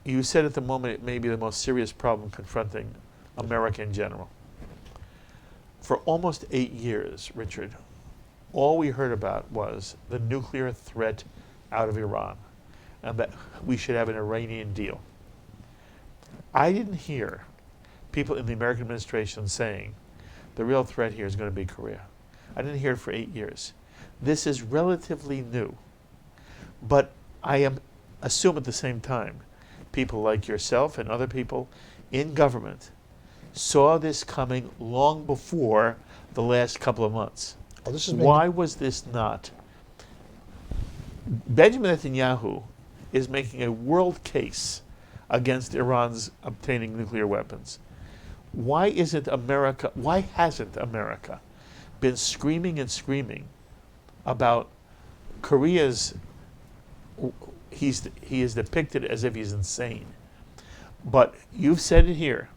You said at the moment it may be the most serious problem confronting America in general. For almost 8 years, Richard, all we heard about was the nuclear threat out of Iran and that we should have an Iranian deal. I didn't hear people in the American administration saying the real threat here is going to be Korea. I didn't hear it for 8 years. This is relatively new. But I assume at the same time, people like yourself and other people in government saw this coming long before the last couple of months. Why was this not? Benjamin Netanyahu is making a world case against Iran's obtaining nuclear weapons. Why hasn't America been screaming and screaming about Korea's? He is depicted as if he's insane. But you've said it here.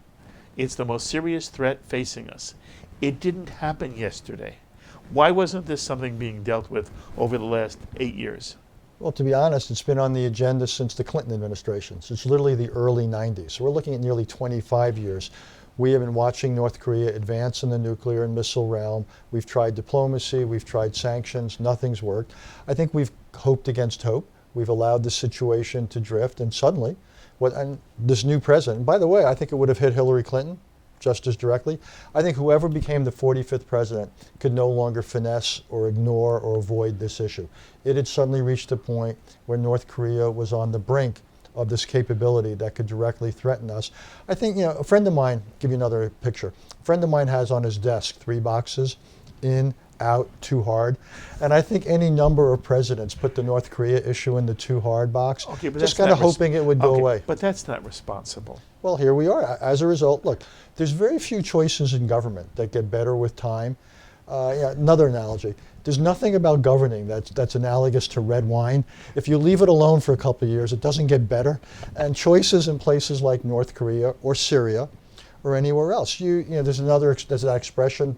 It's the most serious threat facing us. It didn't happen yesterday. Why wasn't this something being dealt with over the last 8 years? Well, to be honest, it's been on the agenda since the Clinton administration. So it's literally the early 90s. So we're looking at nearly 25 years. We have been watching North Korea advance in the nuclear and missile realm. We've tried diplomacy, we've tried sanctions, nothing's worked. I think we've hoped against hope. We've allowed the situation to drift, and suddenly, this new president, by the way, I think it would have hit Hillary Clinton just as directly. I think whoever became the 45th president could no longer finesse or ignore or avoid this issue. It had suddenly reached a point where North Korea was on the brink of this capability that could directly threaten us. I think, a friend of mine, give you another picture. A friend of mine has on his desk 3 boxes: in, out, too hard. And I think any number of presidents put the North Korea issue in the too hard box, just kind of hoping it would go away. But that's not responsible. Well, here we are. As a result, look, there's very few choices in government that get better with time. Another analogy. There's nothing about governing that's analogous to red wine. If you leave it alone for a couple of years, it doesn't get better. And choices in places like North Korea or Syria or anywhere else. There's that expression,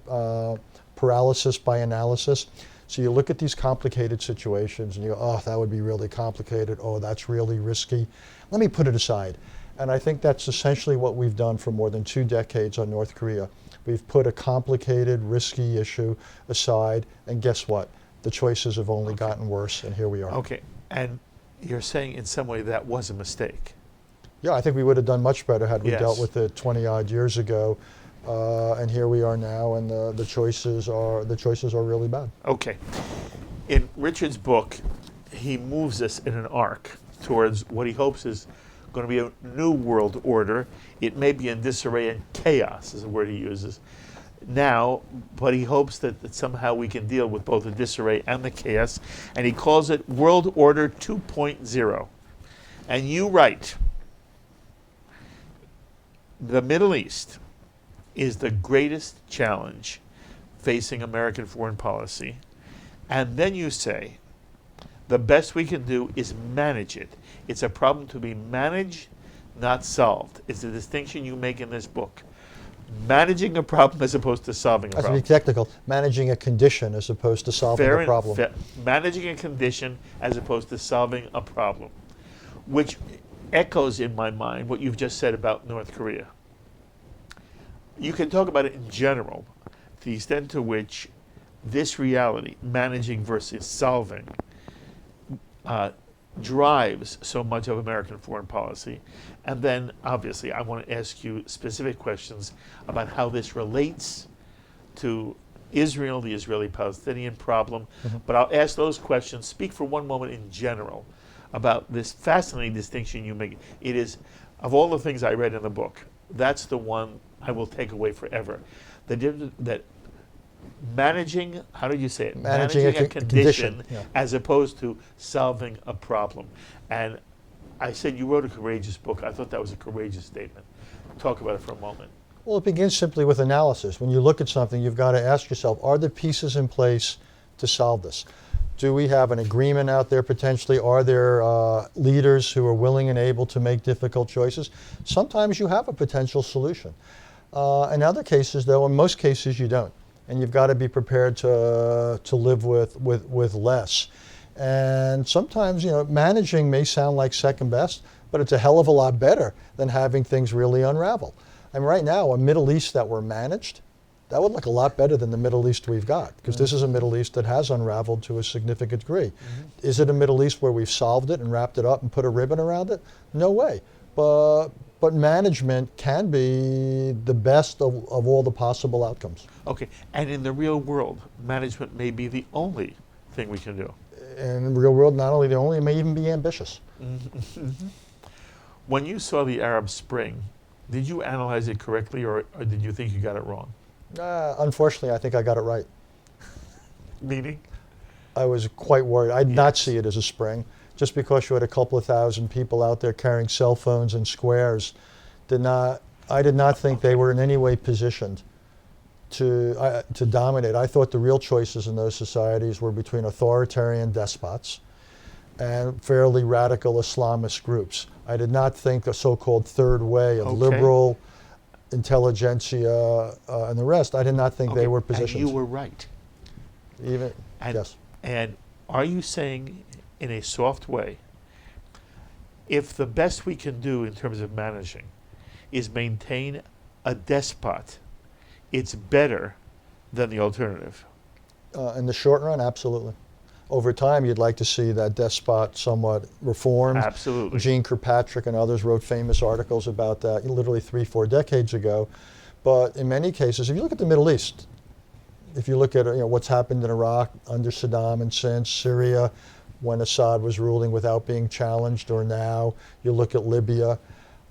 paralysis by analysis. So you look at these complicated situations and you go, oh, that would be really complicated. Oh, that's really risky. Let me put it aside. And I think that's essentially what we've done for more than 2 decades on North Korea. We've put a complicated, risky issue aside, and guess what? The choices have only gotten worse, and here we are. Okay, and you're saying in some way that was a mistake. Yeah, I think we would have done much better had we dealt with it 20-odd years ago. And here we are now, and the choices are really bad. Okay. In Richard's book, he moves us in an arc towards what he hopes is going to be a new world order. It may be in disarray and chaos is the word he uses now, but he hopes that somehow we can deal with both the disarray and the chaos, and he calls it World Order 2.0. And you write, the Middle East is the greatest challenge facing American foreign policy. And then you say, the best we can do is manage it. It's a problem to be managed, not solved. It's a distinction you make in this book. Managing a problem as opposed to solving a problem. To be technical, managing a condition as opposed to solving a problem. Managing a condition as opposed to solving a problem, which echoes in my mind what you've just said about North Korea. You can talk about it in general, to the extent to which this reality, managing versus solving, drives so much of American foreign policy. And then, obviously, I want to ask you specific questions about how this relates to Israel, the Israeli-Palestinian problem. But I'll ask those questions. Speak for one moment in general about this fascinating distinction you make. It is, of all the things I read in the book, that's the one I will take away forever. The difference that managing, how did you say it? Managing a condition. Yeah. As opposed to solving a problem. And I said you wrote a courageous book. I thought that was a courageous statement. Talk about it for a moment. Well, it begins simply with analysis. When you look at something, you've got to ask yourself, are the pieces in place to solve this? Do we have an agreement out there potentially? Are there leaders who are willing and able to make difficult choices? Sometimes you have a potential solution. In other cases, though, in most cases, you don't. And you've got to be prepared to live with less. And sometimes, managing may sound like second best, but it's a hell of a lot better than having things really unravel. And right now, a Middle East that were managed, that would look a lot better than the Middle East we've got, because this is a Middle East that has unraveled to a significant degree. Is it a Middle East where we've solved it and wrapped it up and put a ribbon around it? No way. But management can be the best of all the possible outcomes. Okay, and in the real world, management may be the only thing we can do. In the real world, not only the only, it may even be ambitious. When you saw the Arab Spring, did you analyze it correctly, or did you think you got it wrong? Unfortunately, I think I got it right. Meaning? I was quite worried. I did not see it as a spring. Just because you had a couple of thousand people out there carrying cell phones in squares, I did not think they were in any way positioned to dominate. I thought the real choices in those societies were between authoritarian despots and fairly radical Islamist groups. I did not think a so-called third way of liberal intelligentsia and the rest, I did not think they were positioned. And you were right. Yes. And are you saying, in a soft way, if the best we can do in terms of managing is maintain a despot, it's better than the alternative? In the short run, absolutely. Over time, you'd like to see that despot somewhat reformed. Absolutely. Gene Kirkpatrick and others wrote famous articles about that literally 3-4 decades ago. But in many cases, if you look at the Middle East, if you look at what's happened in Iraq under Saddam and since, Syria, when Assad was ruling without being challenged, or now, you look at Libya,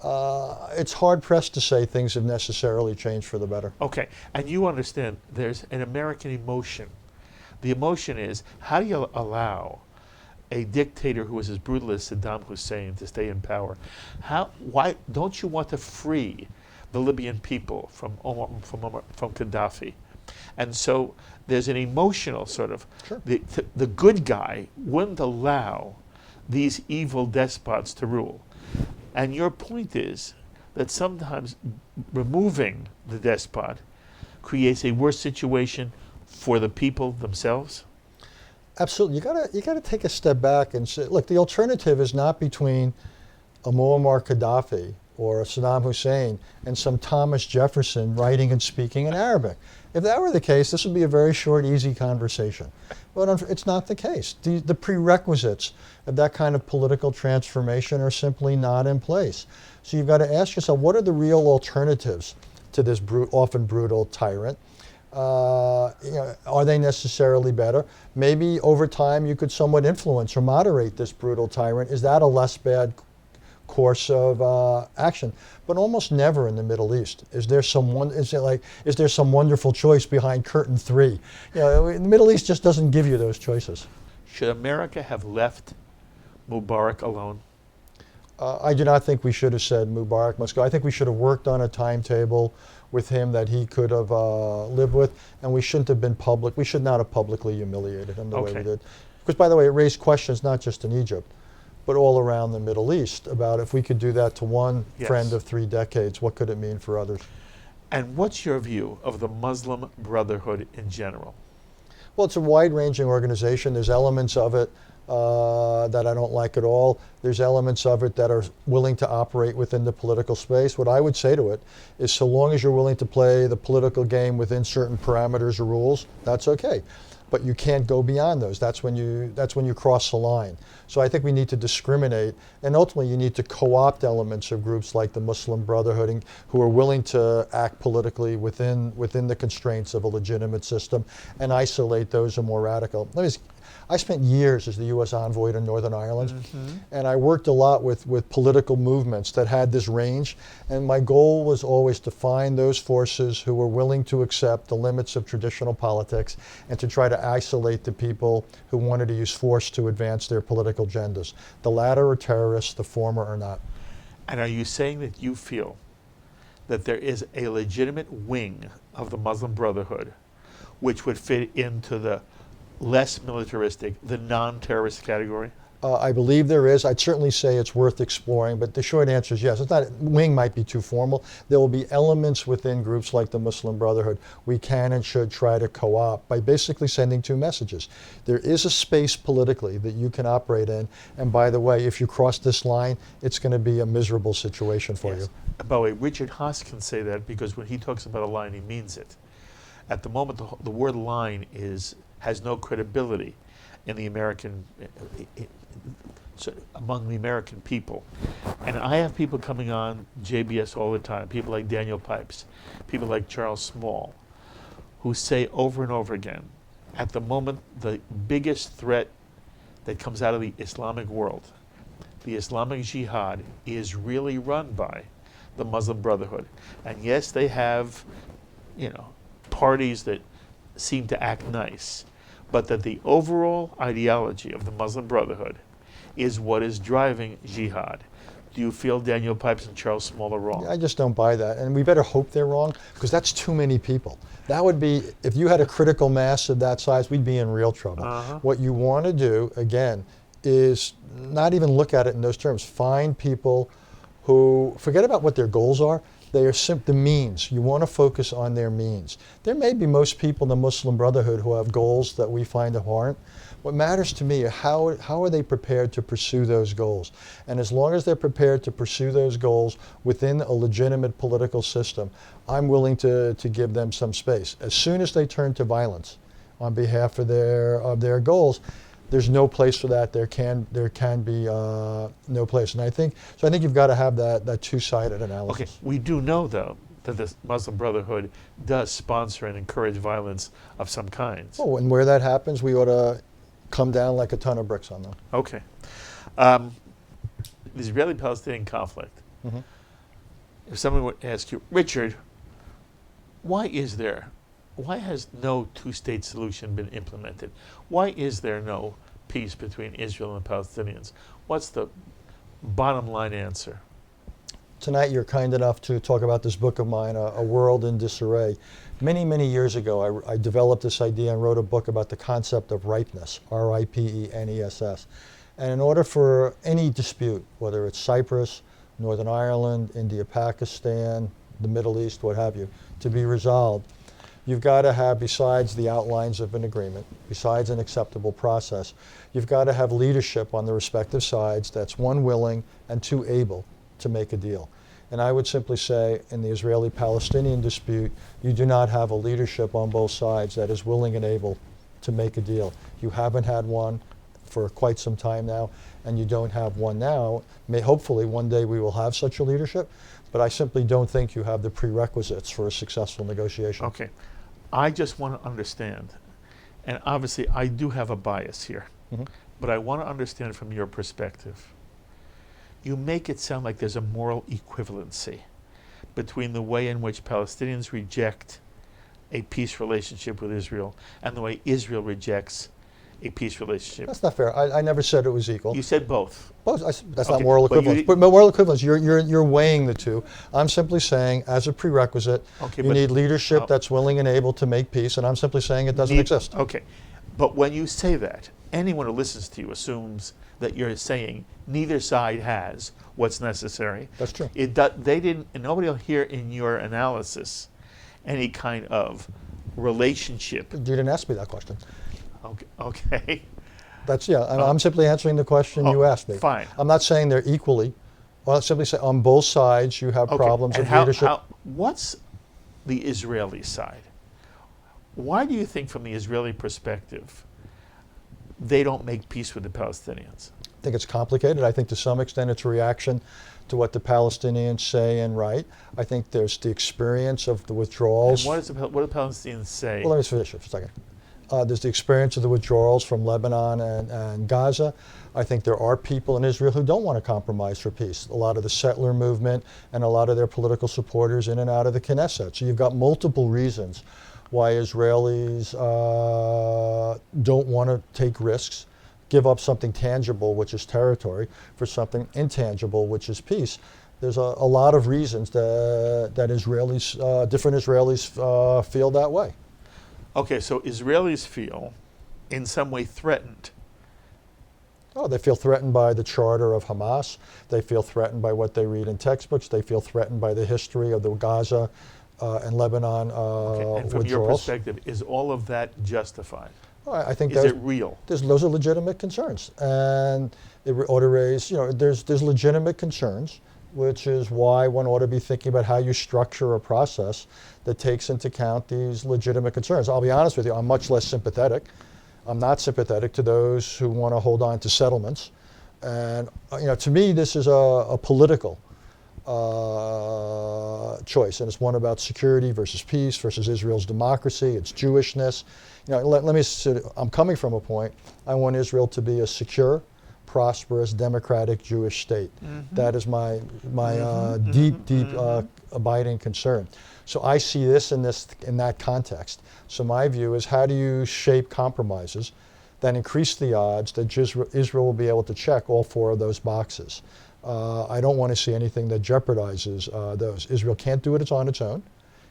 it's hard-pressed to say things have necessarily changed for the better. Okay, and you understand there's an American emotion. The emotion is, how do you allow a dictator who is as brutal as Saddam Hussein to stay in power? Why don't you want to free the Libyan people from Gaddafi? And so there's an emotional sort of, sure. The good guy wouldn't allow these evil despots to rule. And your point is that sometimes removing the despot creates a worse situation for the people themselves? Absolutely. You gotta take a step back and say, look, the alternative is not between a Muammar Gaddafi or a Saddam Hussein and some Thomas Jefferson writing and speaking in Arabic. If that were the case, this would be a very short, easy conversation. But it's not the case. The prerequisites of that kind of political transformation are simply not in place. So you've got to ask yourself, what are the real alternatives to this often brutal tyrant? Are they necessarily better? Maybe over time you could somewhat influence or moderate this brutal tyrant. Is that a less bad course of action? But almost never in the Middle East is there some wonderful choice behind curtain 3. The Middle East just doesn't give you those choices. Should America have left Mubarak alone? I do not think we should have said Mubarak must go. I think we should have worked on a timetable with him that he could have lived with, and we shouldn't have been public. We should not have publicly humiliated him the way we did. Because, by the way, it raised questions not just in Egypt, but all around the Middle East about if we could do that to one friend of 3 decades, what could it mean for others? And what's your view of the Muslim Brotherhood in general? Well, it's a wide-ranging organization. There's elements of it that I don't like at all. There's elements of it that are willing to operate within the political space. What I would say to it is so long as you're willing to play the political game within certain parameters or rules, that's okay. But you can't go beyond those. That's when you cross the line. So I think we need to discriminate, and ultimately you need to co-opt elements of groups like the Muslim Brotherhood who are willing to act politically within the constraints of a legitimate system, and isolate those who are more radical. I spent years as the U.S. envoy to Northern Ireland, and I worked a lot with political movements that had this range, and my goal was always to find those forces who were willing to accept the limits of traditional politics and to try to isolate the people who wanted to use force to advance their political agendas. The latter are terrorists, the former are not. And are you saying that you feel that there is a legitimate wing of the Muslim Brotherhood which would fit into the less militaristic, the non-terrorist category? I believe there is. I'd certainly say it's worth exploring, but the short answer is yes. It's not, wing might be too formal. There will be elements within groups like the Muslim Brotherhood we can and should try to co-opt by basically sending 2 messages. There is a space politically that you can operate in, and by the way, if you cross this line, it's going to be a miserable situation for you. By the way, Richard Haass can say that because when he talks about a line, he means it. At the moment, the word line has no credibility in the American, among the American people. And I have people coming on JBS all the time, people like Daniel Pipes, people like Charles Small, who say over and over again, at the moment, the biggest threat that comes out of the Islamic world, the Islamic Jihad, is really run by the Muslim Brotherhood. And yes, they have, parties that seem to act nice, but that the overall ideology of the Muslim Brotherhood is what is driving jihad. Do you feel Daniel Pipes and Charles Small are wrong? I just don't buy that, and we better hope they're wrong, because that's too many people. That would be, if you had a critical mass of that size, we'd be in real trouble. What you want to do, again, is not even look at it in those terms. Find people who, forget about what their goals are, they are the means. You want to focus on their means. There may be most people in the Muslim Brotherhood who have goals that we find abhorrent. What matters to me are how are they prepared to pursue those goals? And as long as they're prepared to pursue those goals within a legitimate political system, I'm willing to give them some space. As soon as they turn to violence on behalf of their goals, there's no place for that. There can be no place, and I think you've got to have that 2-sided analysis. Okay, we do know though that the Muslim Brotherhood does sponsor and encourage violence of some kinds. Oh, and where that happens, we ought to come down like a ton of bricks on them. Okay, the Israeli-Palestinian conflict. If someone would ask you, Richard, why has no 2-state solution been implemented? Why is there no peace between Israel and Palestinians? What's the bottom line answer? Tonight you're kind enough to talk about this book of mine, A World in Disarray. Many, many years ago, I developed this idea and wrote a book about the concept of ripeness, R-I-P-E-N-E-S-S. And in order for any dispute, whether it's Cyprus, Northern Ireland, India, Pakistan, the Middle East, what have you, to be resolved, you've got to have, besides the outlines of an agreement, besides an acceptable process, you've got to have leadership on the respective sides that's 1, willing, and 2, able to make a deal. And I would simply say, in the Israeli-Palestinian dispute, you do not have a leadership on both sides that is willing and able to make a deal. You haven't had one for quite some time now, and you don't have one now. Hopefully one day we will have such a leadership, but I simply don't think you have the prerequisites for a successful negotiation. Okay, I just want to understand, and obviously I do have a bias here, but I want to understand from your perspective. You make it sound like there's a moral equivalency between the way in which Palestinians reject a peace relationship with Israel and the way Israel rejects a peace relationship. That's not fair. I never said it was equal. You said both. Both, that's Okay, not moral but you equivalence. di- But moral equivalence, you're weighing the two. I'm simply saying, as a prerequisite, Okay, you but- need leadership oh. that's willing and able to make peace, and I'm simply saying it doesn't Need- exist. Okay. But when you say that, anyone who listens to you assumes that you're saying neither side has what's necessary. That's true. They didn't, and nobody will hear in your analysis any kind of relationship. You didn't ask me that question. Okay. Okay. That's, yeah, I'm simply answering the question you asked me. Fine. I'm not saying they're equally. Well, I simply say on both sides you have Okay. problems And of leadership. What's the Israeli side? Why do you think, from the Israeli perspective, they don't make peace with the Palestinians? I think it's complicated. I think to some extent it's a reaction to what the Palestinians say and write. I think there's the experience of the withdrawals. And what do the Palestinians say? Well, let me finish it for a second. There's the experience of the withdrawals from Lebanon and Gaza. I think there are people in Israel who don't want to compromise for peace. A lot of the settler movement and a lot of their political supporters in and out of the Knesset. So you've got multiple reasons why Israelis don't want to take risks, give up something tangible, which is territory, for something intangible, which is peace. There's a lot of reasons that Israelis, different Israelis feel that way. Okay, so Israelis feel in some way threatened. Oh, they feel threatened by the charter of Haass. They feel threatened by what they read in textbooks. They feel threatened by the history of the Gaza and Lebanon Okay, and from your withdrawals. perspective, is all of that justified? Oh, I think Is it real? those are legitimate concerns, and it ought to raise. There's legitimate concerns, which is why one ought to be thinking about how you structure a process that takes into account these legitimate concerns. I'll be honest with you, I'm much less sympathetic. I'm not sympathetic to those who want to hold on to settlements. And to me, this is a political choice, and it's one about security versus peace versus Israel's democracy, its Jewishness. I'm coming from a point, I want Israel to be a secure, prosperous, democratic Jewish state. Mm-hmm. That is my deep abiding concern. So I see this in that context. So my view is, how do you shape compromises that increase the odds that Israel will be able to check all four of those boxes? I don't want to see anything that jeopardizes those. Israel can't do it on its own.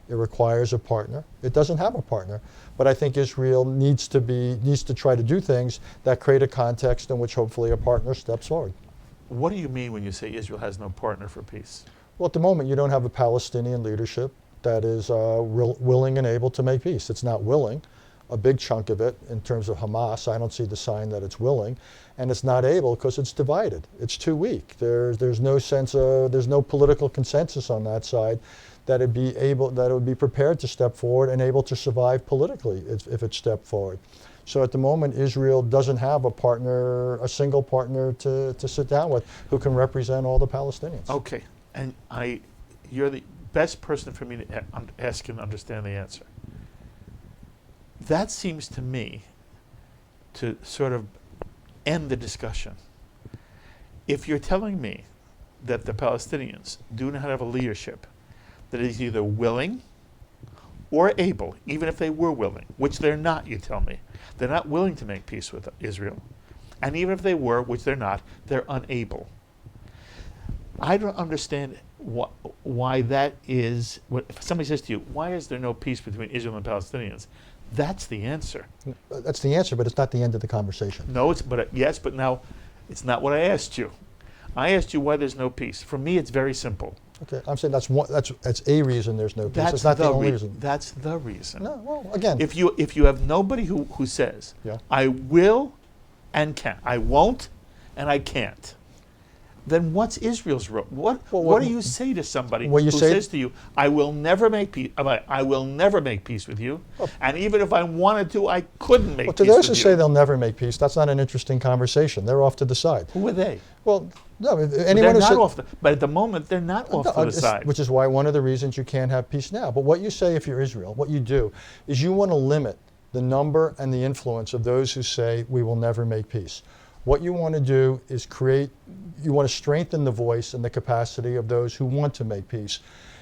It requires a partner. It doesn't have a partner. But I think Israel needs to try to do things that create a context in which hopefully a partner steps forward. What do you mean when you say Israel has no partner for peace? Well, at the moment, you don't have a Palestinian leadership that is willing and able to make peace. It's not willing. A big chunk of it, in terms of Hamas, I don't see the sign that it's willing, and it's not able because it's divided. It's too weak. There's no political consensus on that side that it would be prepared to step forward and able to survive politically if it stepped forward. So at the moment, Israel doesn't have a single partner to sit down with who can represent all the Palestinians. Okay, and you're the best person for me to ask and understand the answer. That seems to me to sort of end the discussion. If you're telling me that the Palestinians do not have a leadership that is either willing or able, even if they were willing, which they're not, you tell me. They're not willing to make peace with Israel. And even if they were, which they're not, they're unable. I don't understand why that is. If somebody says to you, why is there no peace between Israel and Palestinians? That's the answer. That's the answer, but it's not the end of the conversation. No, yes, but now it's not what I asked you. I asked you why there's no peace. For me, it's very simple. Okay, I'm saying that's a reason there's no peace. It's not the only reason. That's the reason. No, well, again. If you have nobody who says, Yeah. I will and can't, I won't and I can't, then what's Israel's role? What do you say to somebody who says to you, I will never make peace? I will never make peace with you, and even if I wanted to, I couldn't make peace with you. To those who say they'll never make peace, that's not an interesting conversation. They're off to the side. Who are they? Well, no, They're anyone who not said, off but at the moment they're not off to the side. which is why one of the reasons you can't have peace now. But what you say, if you're Israel, what you do is you want to limit the number and the influence of those who say we will never make peace. What you want to do is you want to strengthen the voice and the capacity of those who want to make peace.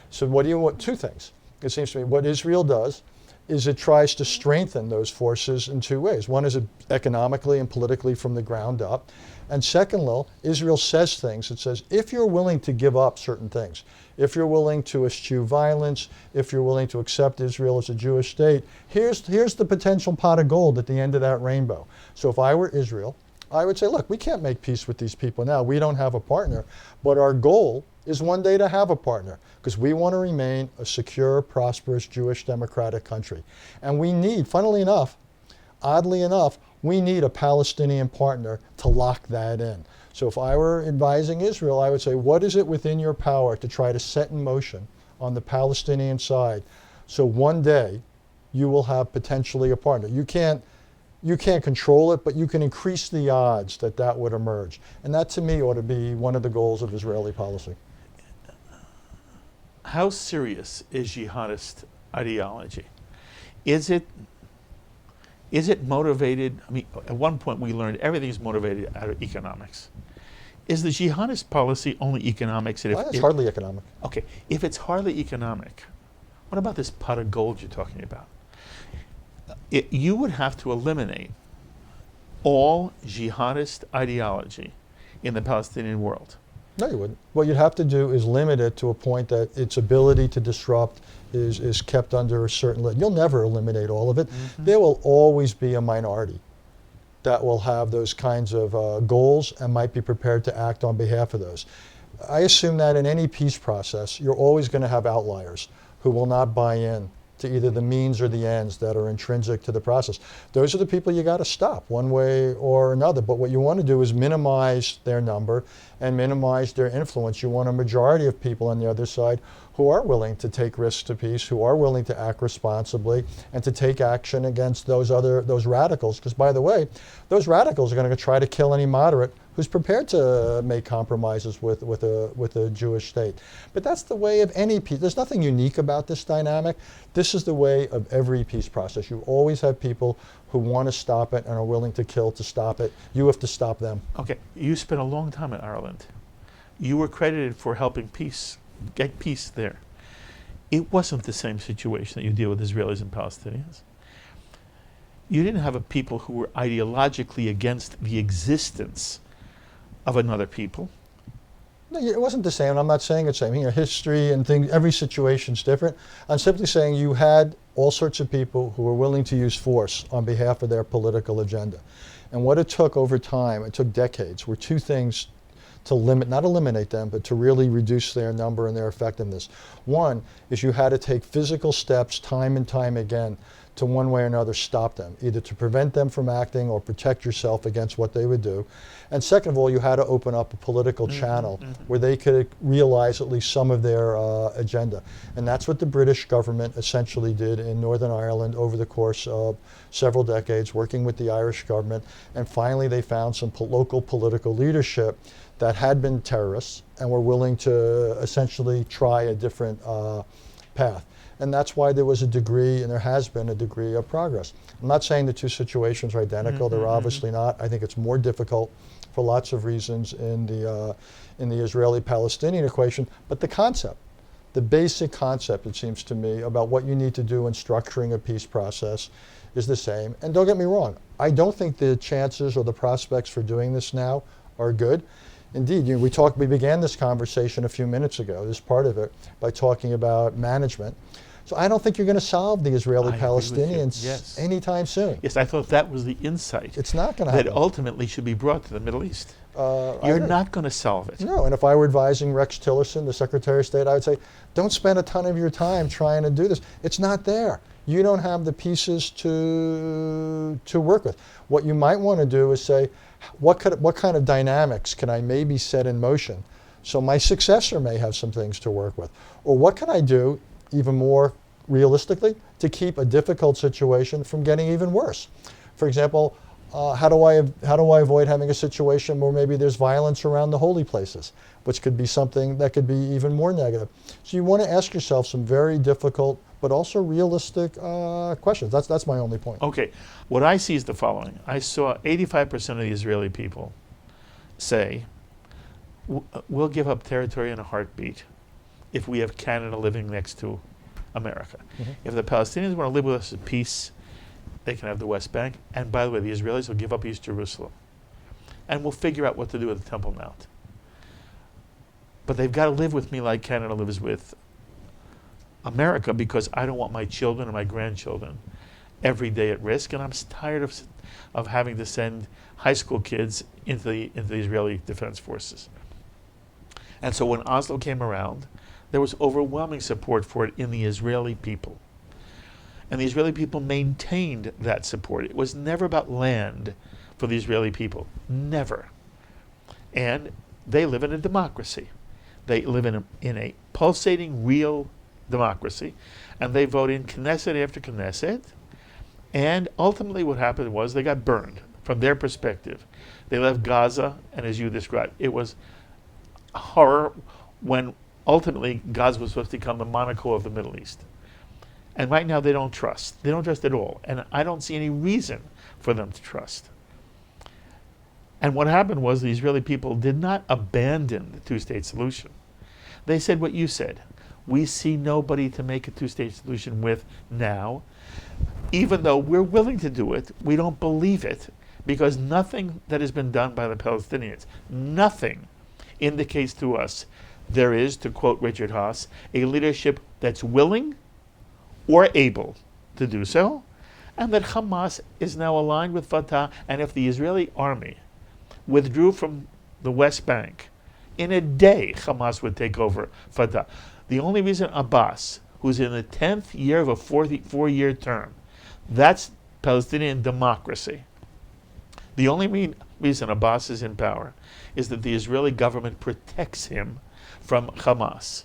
So what do you want? Two things. It seems to me what Israel does is it tries to strengthen those forces in two ways. One is economically and politically from the ground up. And second, Israel says things. It says, if you're willing to give up certain things, if you're willing to eschew violence, if you're willing to accept Israel as a Jewish state, here's the potential pot of gold at the end of that rainbow. So if I were Israel, I would say, look, we can't make peace with these people now. We don't have a partner. But our goal is one day to have a partner, because we want to remain a secure, prosperous, Jewish, democratic country. And we need, funnily enough, oddly enough, we need a Palestinian partner to lock that in. So if I were advising Israel, I would say, what is it within your power to try to set in motion on the Palestinian side so one day you will have potentially a partner? You can't control it, but you can increase the odds that that would emerge. And that, to me, ought to be one of the goals of Israeli policy. How serious is jihadist ideology? Is it motivated? I mean, at one point we learned everything is motivated out of economics. Is the jihadist policy only economics? And It's hardly economic. Okay, if it's hardly economic, what about this pot of gold you're talking about? You would have to eliminate all jihadist ideology in the Palestinian world. No, you wouldn't. What you'd have to do is limit it to a point that its ability to disrupt is kept under a certain limit. You'll never eliminate all of it. Mm-hmm. There will always be a minority that will have those kinds of goals and might be prepared to act on behalf of those. I assume that in any peace process, you're always going to have outliers who will not buy in to either the means or the ends that are intrinsic to the process. Those are the people you got to stop one way or another. But what you want to do is minimize their number and minimize their influence. You want a majority of people on the other side who are willing to take risks to peace, who are willing to act responsibly and to take action against those radicals. Because, by the way, those radicals are going to try to kill any moderate who's prepared to make compromises with a Jewish state. But that's the way of any peace. There's nothing unique about this dynamic. This is the way of every peace process. You always have people who want to stop it and are willing to kill to stop it. You have to stop them. Okay, you spent a long time in Ireland. You were credited for helping get peace there. It wasn't the same situation that you deal with Israelis and Palestinians. You didn't have a people who were ideologically against the existence of another people. No, it wasn't the same. I'm not saying it's the same. History and things, every situation's different. I'm simply saying you had all sorts of people who were willing to use force on behalf of their political agenda. And what it took over time, it took decades, were two things to not eliminate them, but to really reduce their number and their effectiveness. One is you had to take physical steps time and time again to one way or another stop them, either to prevent them from acting or protect yourself against what they would do. And second of all, you had to open up a political channel where they could realize at least some of their agenda. And that's what the British government essentially did in Northern Ireland over the course of several decades, working with the Irish government. And finally, they found some local political leadership that had been terrorists and were willing to essentially try a different path. And that's why there was a degree, and there has been a degree of progress. I'm not saying the two situations are identical. They're obviously not. I think it's more difficult for lots of reasons in the Israeli-Palestinian equation. But the concept, the basic concept, it seems to me, about what you need to do in structuring a peace process is the same. And don't get me wrong, I don't think the chances or the prospects for doing this now are good. Indeed, we began this conversation a few minutes ago, this part of it, by talking about management. So I don't think you're going to solve the Israeli-Palestinians anytime soon. Yes, I thought that was the insight. It's not going to happen. That ultimately should be brought to the Middle East. You're not going to solve it. No, and if I were advising Rex Tillerson, the Secretary of State, I would say, don't spend a ton of your time trying to do this. It's not there. You don't have the pieces to work with. What you might want to do is say, what kind of dynamics can I maybe set in motion so my successor may have some things to work with? Or what can I do, even more realistically, to keep a difficult situation from getting even worse? For example, how do I avoid having a situation where maybe there's violence around the holy places, which could be something that could be even more negative? So you want to ask yourself some very difficult but also realistic questions. That's my only point. Okay, what I see is the following. I saw 85% of the Israeli people say, we'll give up territory in a heartbeat if we have Canada living next to America. If the Palestinians want to live with us in peace, they can have the West Bank. And by the way, the Israelis will give up East Jerusalem. And we'll figure out what to do with the Temple Mount. But they've got to live with me like Canada lives with America, because I don't want my children and my grandchildren every day at risk. And I'm tired of having to send high school kids into the Israeli Defense Forces. And so when Oslo came around, there was overwhelming support for it in the Israeli people. And the Israeli people maintained that support. It was never about land for the Israeli people. Never. And they live in a democracy. They live in a pulsating, real democracy. And they vote in Knesset after Knesset. And ultimately what happened was they got burned from their perspective. They left Gaza, and as you described, it was horror when ultimately Gaza was supposed to become the Monaco of the Middle East. And right now they don't trust. They don't trust at all. And I don't see any reason for them to trust. And what happened was the Israeli people did not abandon the two-state solution. They said what you said. We see nobody to make a two-state solution with now. Even though we're willing to do it, we don't believe it, because nothing that has been done by the Palestinians, nothing indicates to us there is, to quote Richard Haass, a leadership that's willing or able to do so, and that Hamas is now aligned with Fatah. And if the Israeli army withdrew from the West Bank, in a day Hamas would take over Fatah. The only reason Abbas, who's in the 10th year of a 4-year term, that's Palestinian democracy. The only reason Abbas is in power is that the Israeli government protects him from Hamas.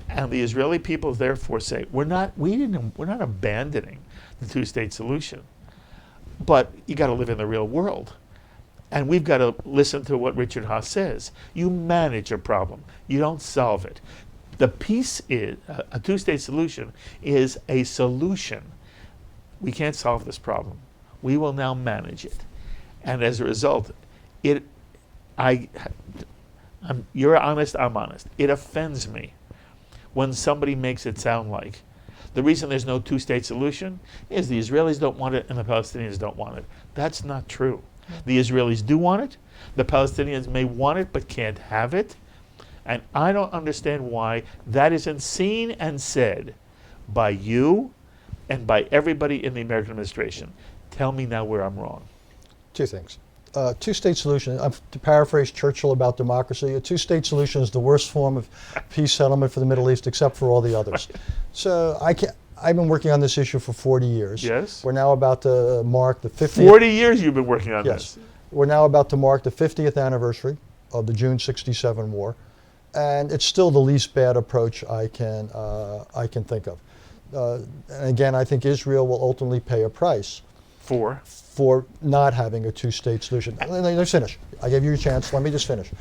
And the Israeli people therefore say, we're not abandoning the two-state solution. But you got to live in the real world. And we've got to listen to what Richard Haass says. You manage a problem. You don't solve it. The peace is, a two-state solution is a solution. We can't solve this problem. We will now manage it. And as a result, you're honest, I'm honest. It offends me when somebody makes it sound like the reason there's no two-state solution is the Israelis don't want it and the Palestinians don't want it. That's not true. The Israelis do want it. The Palestinians may want it but can't have it. And I don't understand why that isn't seen and said by you and by everybody in the American administration. Tell me now where I'm wrong. Two things. Two-state solution, to paraphrase Churchill about democracy, a two-state solution is the worst form of peace settlement for the Middle East except for all the others. So I've been working on this issue for 40 years. Yes. We're now about to mark the 50th. 40 years you've been working on yes. this. We're now about to mark the 50th anniversary of the June '67 war. And it's still the least bad approach I can think of. And again, I think Israel will ultimately pay a price for not having a two-state solution. Let me finish. I gave you a chance. Let me just finish.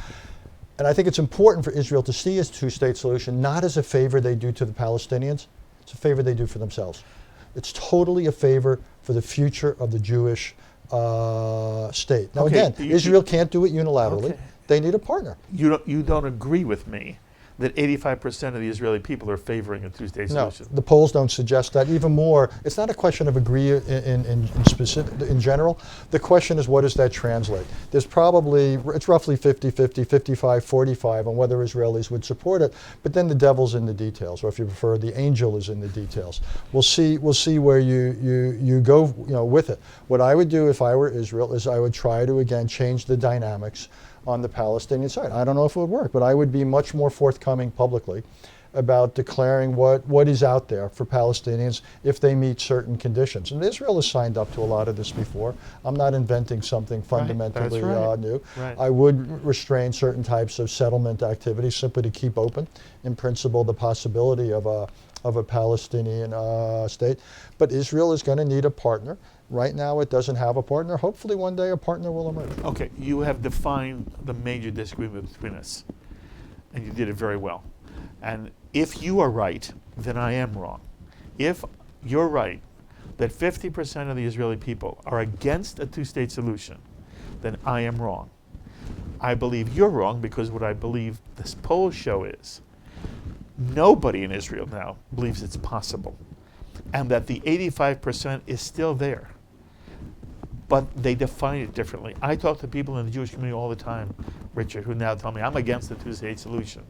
And I think it's important for Israel to see a two-state solution not as a favor they do to the Palestinians. It's a favor they do for themselves. It's totally a favor for the future of the Jewish state. Now Okay, again, Israel can't do it unilaterally. Okay. They need a partner. You don't agree with me that 85% of the Israeli people are favoring a two-state solution? No, the polls don't suggest that. Even more, it's not a question of agree in specific, in general. The question is, what does that translate? There's probably, it's roughly 50-50, 55-45 on whether Israelis would support it, but then the devil's in the details, or if you prefer, the angel is in the details. We'll see where you go with it. What I would do if I were Israel is I would try to, again, change the dynamics on the Palestinian side. I don't know if it would work, but I would be much more forthcoming publicly about declaring what is out there for Palestinians if they meet certain conditions. And Israel has signed up to a lot of this before. I'm not inventing something fundamentally new. Right. I would restrain certain types of settlement activities simply to keep open, in principle, the possibility of a Palestinian state. But Israel is going to need a partner. Right now it doesn't have a partner. Hopefully one day a partner will emerge. Okay, you have defined the major disagreement between us, and you did it very well. And if you are right, then I am wrong. If you're right that 50% of the Israeli people are against a two-state solution, then I am wrong. I believe you're wrong because what I believe this polls show is Nobody in Israel now believes it's possible, and that the 85% is still there. But they define it differently. I talk to people in the Jewish community all the time, Richard, who now tell me, I'm against the two-state solution.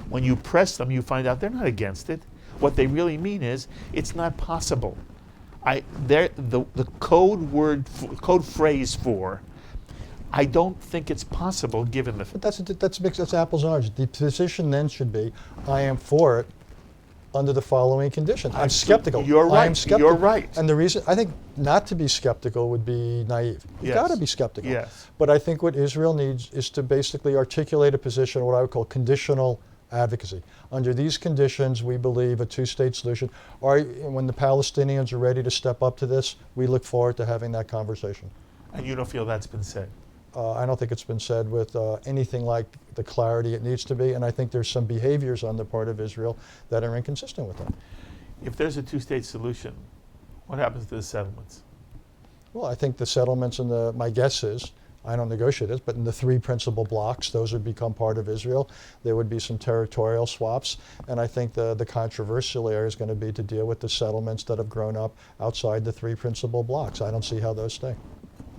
When you press them, you find out they're not against it. What they really mean is, it's not possible. The code phrase for, I don't think it's possible given the... But that's apples and oranges. The position then should be, I am for it under the following conditions. I'm skeptical. You're right. I'm skeptical. You're right. And the reason, I think not to be skeptical would be naive. You've Yes. got to be skeptical. Yes. But I think what Israel needs is to basically articulate a position, what I would call conditional advocacy. Under these conditions, we believe a two-state solution. When the Palestinians are ready to step up to this, we look forward to having that conversation. And you don't feel that's been said? I don't think it's been said with anything like the clarity it needs to be, and I think there's some behaviors on the part of Israel that are inconsistent with that. If there's a two-state solution, what happens to the settlements? Well, I think the settlements and my guess is, I don't negotiate this, but in the three principal blocks, those would become part of Israel. There would be some territorial swaps, and I think the controversial area is going to be to deal with the settlements that have grown up outside the three principal blocks. I don't see how those stay.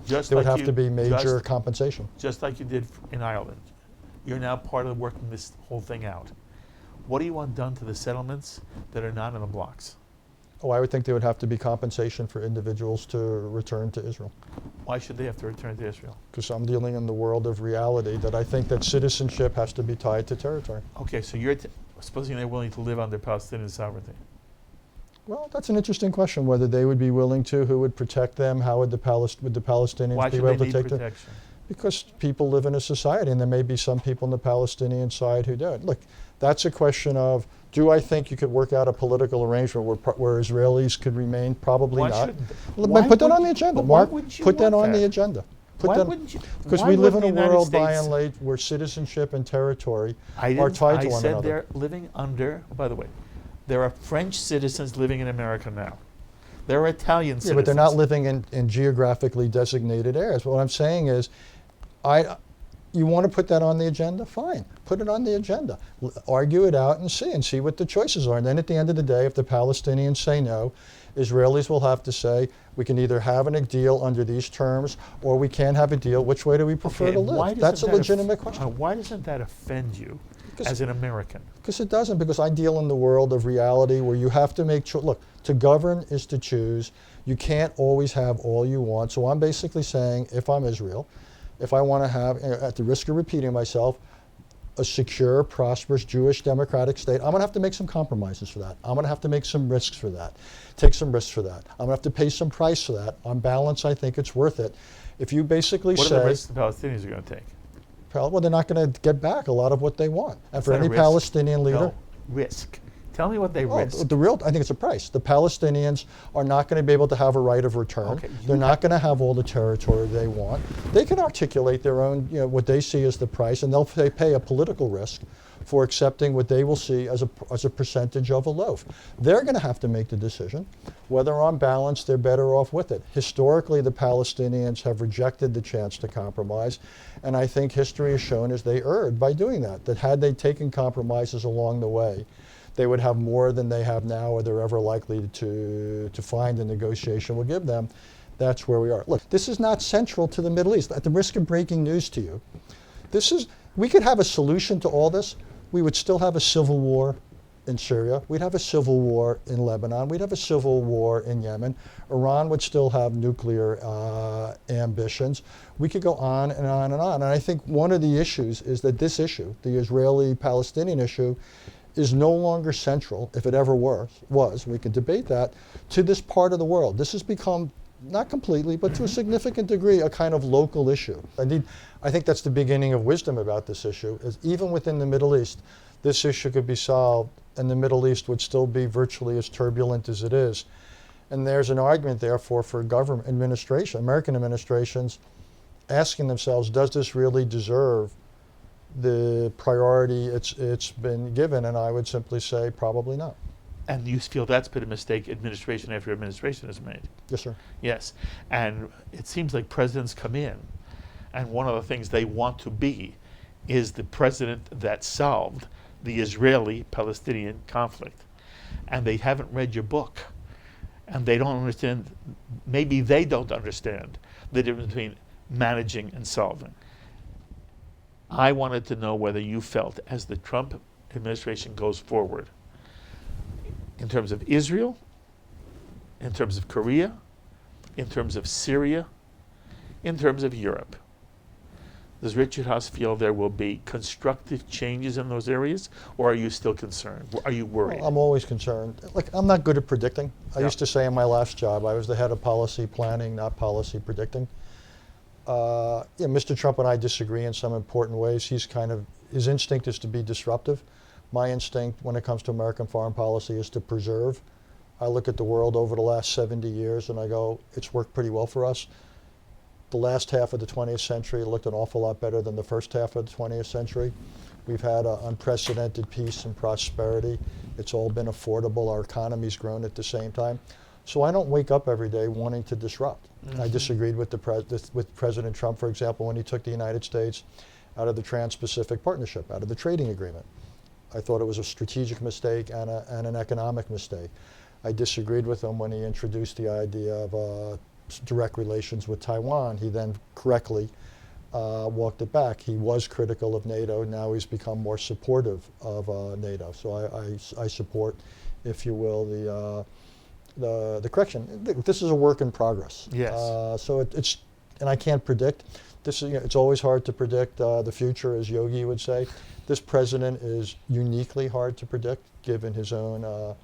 There would have to be major compensation. Just like you did in Ireland. You're now part of working this whole thing out. What do you want done to the settlements that are not in the blocks? Oh, I would think there would have to be compensation for individuals to return to Israel. Why should they have to return to Israel? Because I'm dealing in the world of reality that I think that citizenship has to be tied to territory. Okay, so you're supposing they're willing to live under Palestinian sovereignty. Well, that's an interesting question, whether they would be willing to, who would protect them, how would the Palestinians Why be should able they to need take them? protection? Because people live in a society, and there may be some people on the Palestinian side who don't. Look, that's a question of, do I think you could work out a political arrangement where Israelis could remain? Probably Why not. shouldn't- But put that why on the would- agenda. but why Mark, wouldn't you put that want on the that? agenda. Why wouldn't you? Because why we live in wouldn't a the United world, by States- and large, where citizenship and territory I are tied to one said another. they're living under, by the way, there are French citizens living in America now. There are Italian citizens. Yeah, but they're not living in geographically designated areas. But what I'm saying is, you want to put that on the agenda? Fine, put it on the agenda. Argue it out and see what the choices are. And then at the end of the day, if the Palestinians say no, Israelis will have to say, we can either have a deal under these terms, or we can't have a deal. Which way do we prefer to live? That's a legitimate question. Why doesn't that offend you as an American? Because it doesn't, because I deal in the world of reality where you have to make choice. Look, to govern is to choose. You can't always have all you want. So I'm basically saying, if I'm Israel, if I want to have, at the risk of repeating myself, a secure, prosperous, Jewish, democratic state, I'm going to have to make some compromises for that. I'm going to have to make some risks for that, take some risks for that. I'm going to have to pay some price for that. On balance, I think it's worth it. If you basically What say... are the risks the Palestinians are going to take? Well, they're not going to get back a lot of what they want. And for Is that a any risk? Palestinian leader... No, risk. Tell me what they risk. I think it's a price. The Palestinians are not going to be able to have a right of return. Okay, They're not going to have all the territory they want. They can articulate their own, what they see as the price, and they'll pay a political risk for accepting what they will see as a percentage of a loaf. They're going to have to make the decision whether on balance they're better off with it. Historically, the Palestinians have rejected the chance to compromise, and I think history has shown as they erred by doing that had they taken compromises along the way, they would have more than they have now, or they're ever likely to find a negotiation will give them. That's where we are. Look, this is not central to the Middle East. At the risk of breaking news to you, we could have a solution to all this. We would still have a civil war in Syria. We'd have a civil war in Lebanon. We'd have a civil war in Yemen. Iran would still have nuclear ambitions. We could go on and on and on. And I think one of the issues is that this issue, the Israeli-Palestinian issue, is no longer central, if it ever was, we can debate that, to this part of the world. This has become, not completely, but to a significant degree, a kind of local issue. Indeed, I think that's the beginning of wisdom about this issue, is even within the Middle East, this issue could be solved, and the Middle East would still be virtually as turbulent as it is. And there's an argument, therefore, for government administration, American administrations, asking themselves, does this really deserve the priority it's been given? And I would simply say probably not. And you feel that's been a mistake administration after administration has made? Yes, sir. Yes. And it seems like presidents come in, and one of the things they want to be is the president that solved the Israeli-Palestinian conflict, and they haven't read your book, and they don't understand, maybe they don't understand the difference between managing and solving. I wanted to know whether you felt, as the Trump administration goes forward, in terms of Israel, in terms of Korea, in terms of Syria, in terms of Europe, does Richard Haass feel there will be constructive changes in those areas, or are you still concerned? Are you worried? Well, I'm always concerned. Like, I'm not good at predicting. I Yeah. used to say in my last job, I was the head of policy planning, not policy predicting. Yeah, Mr. Trump and I disagree in some important ways. His instinct is to be disruptive. My instinct when it comes to American foreign policy is to preserve. I look at the world over the last 70 years and I go, it's worked pretty well for us. The last half of the 20th century looked an awful lot better than the first half of the 20th century. We've had unprecedented peace and prosperity. It's all been affordable. Our economy's grown at the same time. So I don't wake up every day wanting to disrupt. Mm-hmm. I disagreed with with President Trump, for example, when he took the United States out of the Trans-Pacific Partnership, out of the trading agreement. I thought it was a strategic mistake and an economic mistake. I disagreed with him when he introduced the idea of direct relations with Taiwan. He then correctly walked it back. He was critical of NATO. Now he's become more supportive of NATO. So I support, if you will, the correction. This is a work in progress. Yes. So it's, and I can't predict. This is, it's always hard to predict the future, as Yogi would say. This president is uniquely hard to predict, given his own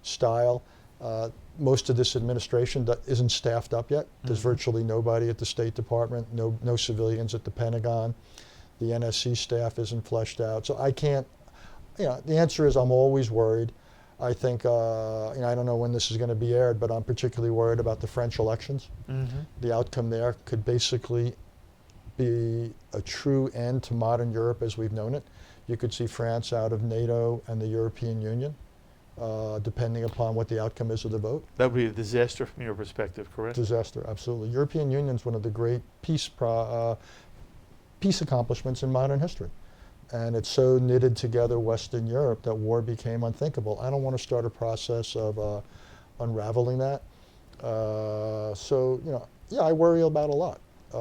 style. Most of this administration isn't staffed up yet. There's virtually nobody at the State Department, no civilians at the Pentagon. The NSC staff isn't fleshed out. So I can't, the answer is I'm always worried. I think, I don't know when this is going to be aired, but I'm particularly worried about the French elections. Mm-hmm. The outcome there could basically be a true end to modern Europe as we've known it. You could see France out of NATO and the European Union, depending upon what the outcome is of the vote. That would be a disaster from your perspective, correct? Disaster, absolutely. European Union is one of the great peace accomplishments in modern history. And it's so knitted together Western Europe that war became unthinkable. I don't want to start a process of unraveling that. Yeah, I worry about a lot. In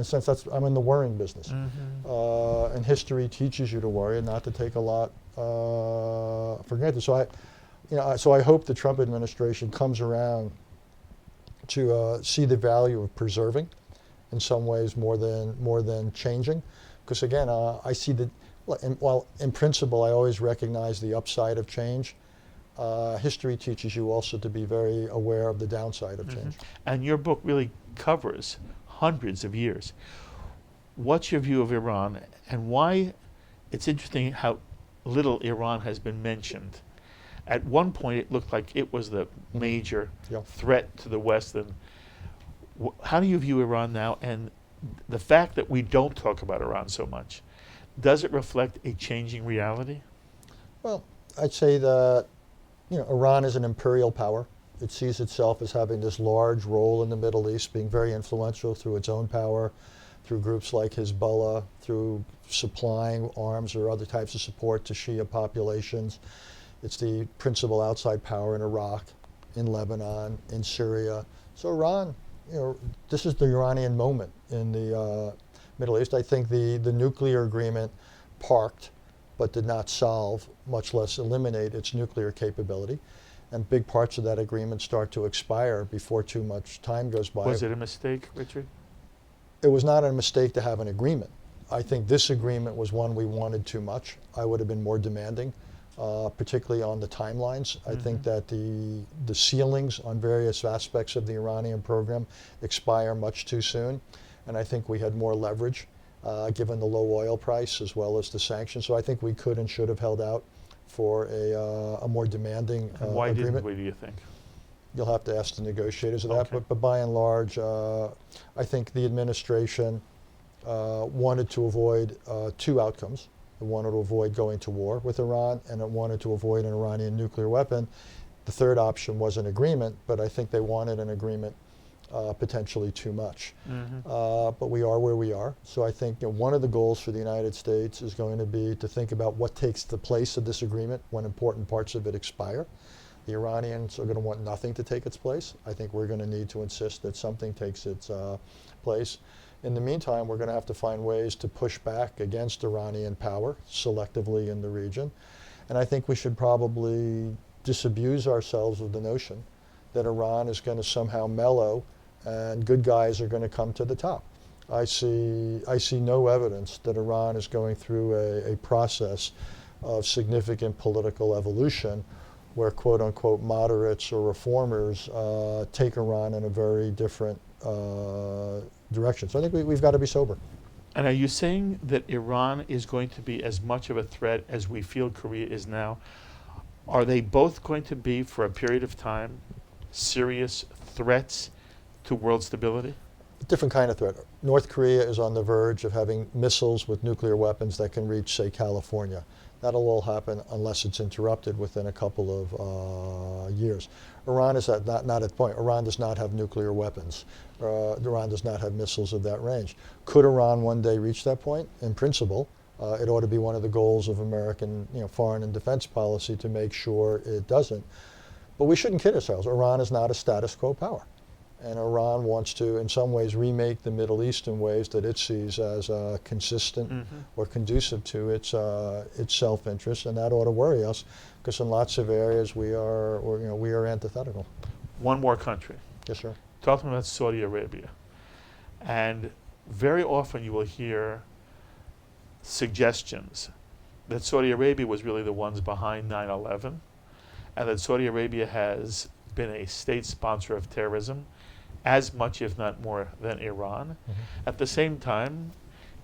a sense, I'm in the worrying business. Mm-hmm. And history teaches you to worry and not to take a lot for granted. So I hope the Trump administration comes around to see the value of preserving, in some ways more than changing. Because again, I see that, while in principle I always recognize the upside of change, history teaches you also to be very aware of the downside of change. And your book really covers hundreds of years. What's your view of Iran, and why? It's interesting how little Iran has been mentioned. At one point it looked like it was the major threat to the West. And how do you view Iran now? And the fact that we don't talk about Iran so much, does it reflect a changing reality? Well, I'd say that Iran is an imperial power. It sees itself as having this large role in the Middle East, being very influential through its own power, through groups like Hezbollah, through supplying arms or other types of support to Shia populations. It's the principal outside power in Iraq, in Lebanon, in Syria. So Iran, this is the Iranian moment in the Middle East. I think the nuclear agreement parked, but did not solve, much less eliminate its nuclear capability. And big parts of that agreement start to expire before too much time goes by. Was it a mistake, Richard? It was not a mistake to have an agreement. I think this agreement was one we wanted too much. I would have been more demanding, particularly on the timelines. I think that the ceilings on various aspects of the Iranian program expire much too soon. And I think we had more leverage given the low oil price as well as the sanctions. So I think we could and should have held out for a more demanding and why agreement. Didn't we, do you think? You'll have to ask the negotiators of that, Okay. but by and large, I think the administration wanted to avoid two outcomes. It wanted to avoid going to war with Iran, and it wanted to avoid an Iranian nuclear weapon. The third option was an agreement, but I think they wanted an agreement potentially too much. But we are where we are. So I think one of the goals for the United States is going to be to think about what takes the place of this agreement when important parts of it expire. The Iranians are going to want nothing to take its place. I think we're going to need to insist that something takes its place. In the meantime, we're going to have to find ways to push back against Iranian power selectively in the region. And I think we should probably disabuse ourselves of the notion that Iran is going to somehow mellow and good guys are going to come to the top. I see no evidence that Iran is going through a process of significant political evolution where quote unquote moderates or reformers take Iran in a very different direction. So I think we've got to be sober. And are you saying that Iran is going to be as much of a threat as we feel Korea is now? Are they both going to be, for a period of time, serious threats to world stability? Different kind of threat. North Korea is on the verge of having missiles with nuclear weapons that can reach, say, California. That'll all happen unless it's interrupted within a couple of years. Iran is not at the point. Iran does not have nuclear weapons. Iran does not have missiles of that range. Could Iran one day reach that point? In principle, it ought to be one of the goals of American foreign and defense policy to make sure it doesn't. But we shouldn't kid ourselves. Iran is not a status quo power. And Iran wants to, in some ways, remake the Middle East in ways that it sees as consistent or conducive to its self-interest, and that ought to worry us, because in lots of areas we are antithetical. One more country. Yes, sir. Talking about Saudi Arabia, and very often you will hear suggestions that Saudi Arabia was really the ones behind 9/11, and that Saudi Arabia has been a state sponsor of terrorism as much, if not more, than Iran. At the same time,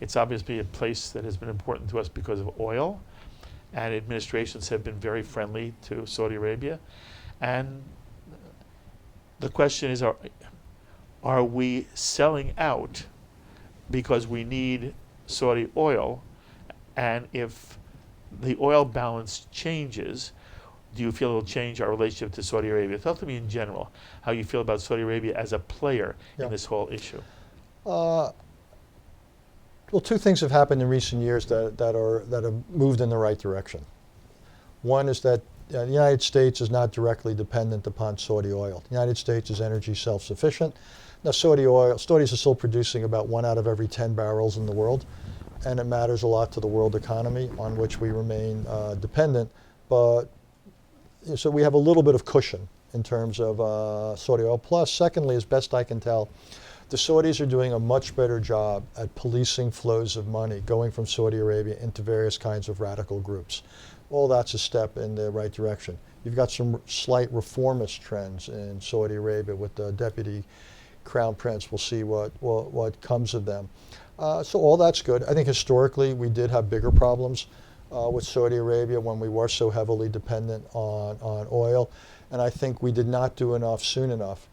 it's obviously a place that has been important to us because of oil, and administrations have been very friendly to Saudi Arabia. And the question is, are we selling out because we need Saudi oil? And if the oil balance changes, do you feel it will change our relationship to Saudi Arabia? Talk to me in general, how you feel about Saudi Arabia as a player in this whole issue. Well, two things have happened in recent years that have moved in the right direction. One is that the United States is not directly dependent upon Saudi oil. The United States is energy self-sufficient. Now, Saudis are still producing about 1 out of every 10 barrels in the world, and it matters a lot to the world economy on which we remain dependent. But so we have a little bit of cushion in terms of Saudi oil. Plus, secondly, as best I can tell, the Saudis are doing a much better job at policing flows of money going from Saudi Arabia into various kinds of radical groups. All that's a step in the right direction. You've got some slight reformist trends in Saudi Arabia with the deputy crown prince. We'll see what comes of them. So all that's good. I think historically we did have bigger problems with Saudi Arabia when we were so heavily dependent on oil. And I think we did not do enough soon enough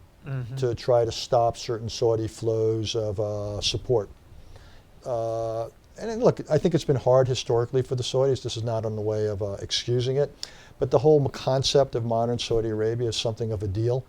to try to stop certain Saudi flows of support. And look, I think it's been hard historically for the Saudis. This is not on the way of excusing it. But the whole concept of modern Saudi Arabia is something of a deal,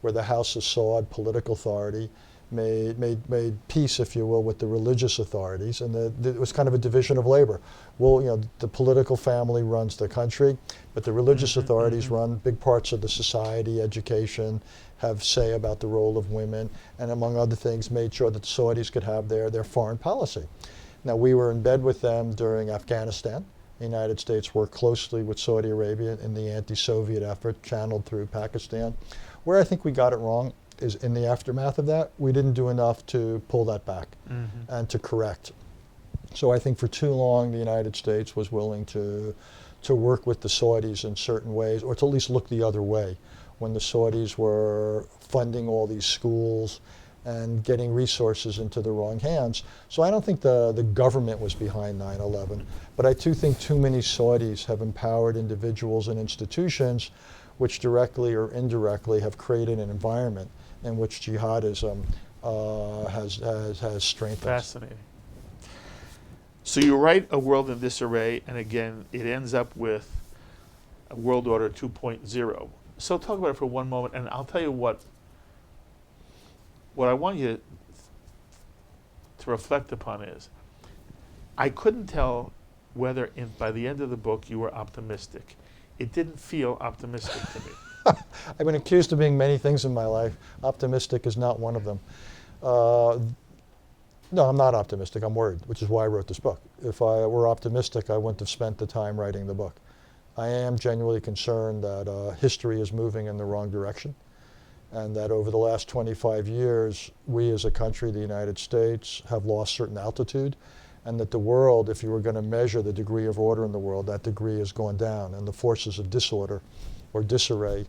where the House of Saud political authority made peace, if you will, with the religious authorities, and it was kind of a division of labor. Well, the political family runs the country, but the religious authorities run big parts of the society, education, have say about the role of women, and among other things, made sure that the Saudis could have their foreign policy. Now, we were in bed with them during Afghanistan. The United States worked closely with Saudi Arabia in the anti-Soviet effort channeled through Pakistan. Where I think we got it wrong is in the aftermath of that, we didn't do enough to pull that back and to correct. So I think for too long the United States was willing to work with the Saudis in certain ways, or to at least look the other way when the Saudis were funding all these schools and getting resources into the wrong hands. So I don't think the government was behind 9/11, but I do think too many Saudis have empowered individuals and institutions which directly or indirectly have created an environment in which jihadism has strengthened. Fascinating. So you write A World in Disarray, and again, it ends up with a World Order 2.0. So talk about it for one moment, and I'll tell you what what I want you to reflect upon is, I couldn't tell whether by the end of the book you were optimistic. It didn't feel optimistic to me. I've been accused of being many things in my life. Optimistic is not one of them. No, I'm not optimistic. I'm worried, which is why I wrote this book. If I were optimistic, I wouldn't have spent the time writing the book. I am genuinely concerned that history is moving in the wrong direction, and that over the last 25 years, we as a country, the United States, have lost certain altitude, and that the world, if you were going to measure the degree of order in the world, that degree has gone down, and the forces of disorder or disarray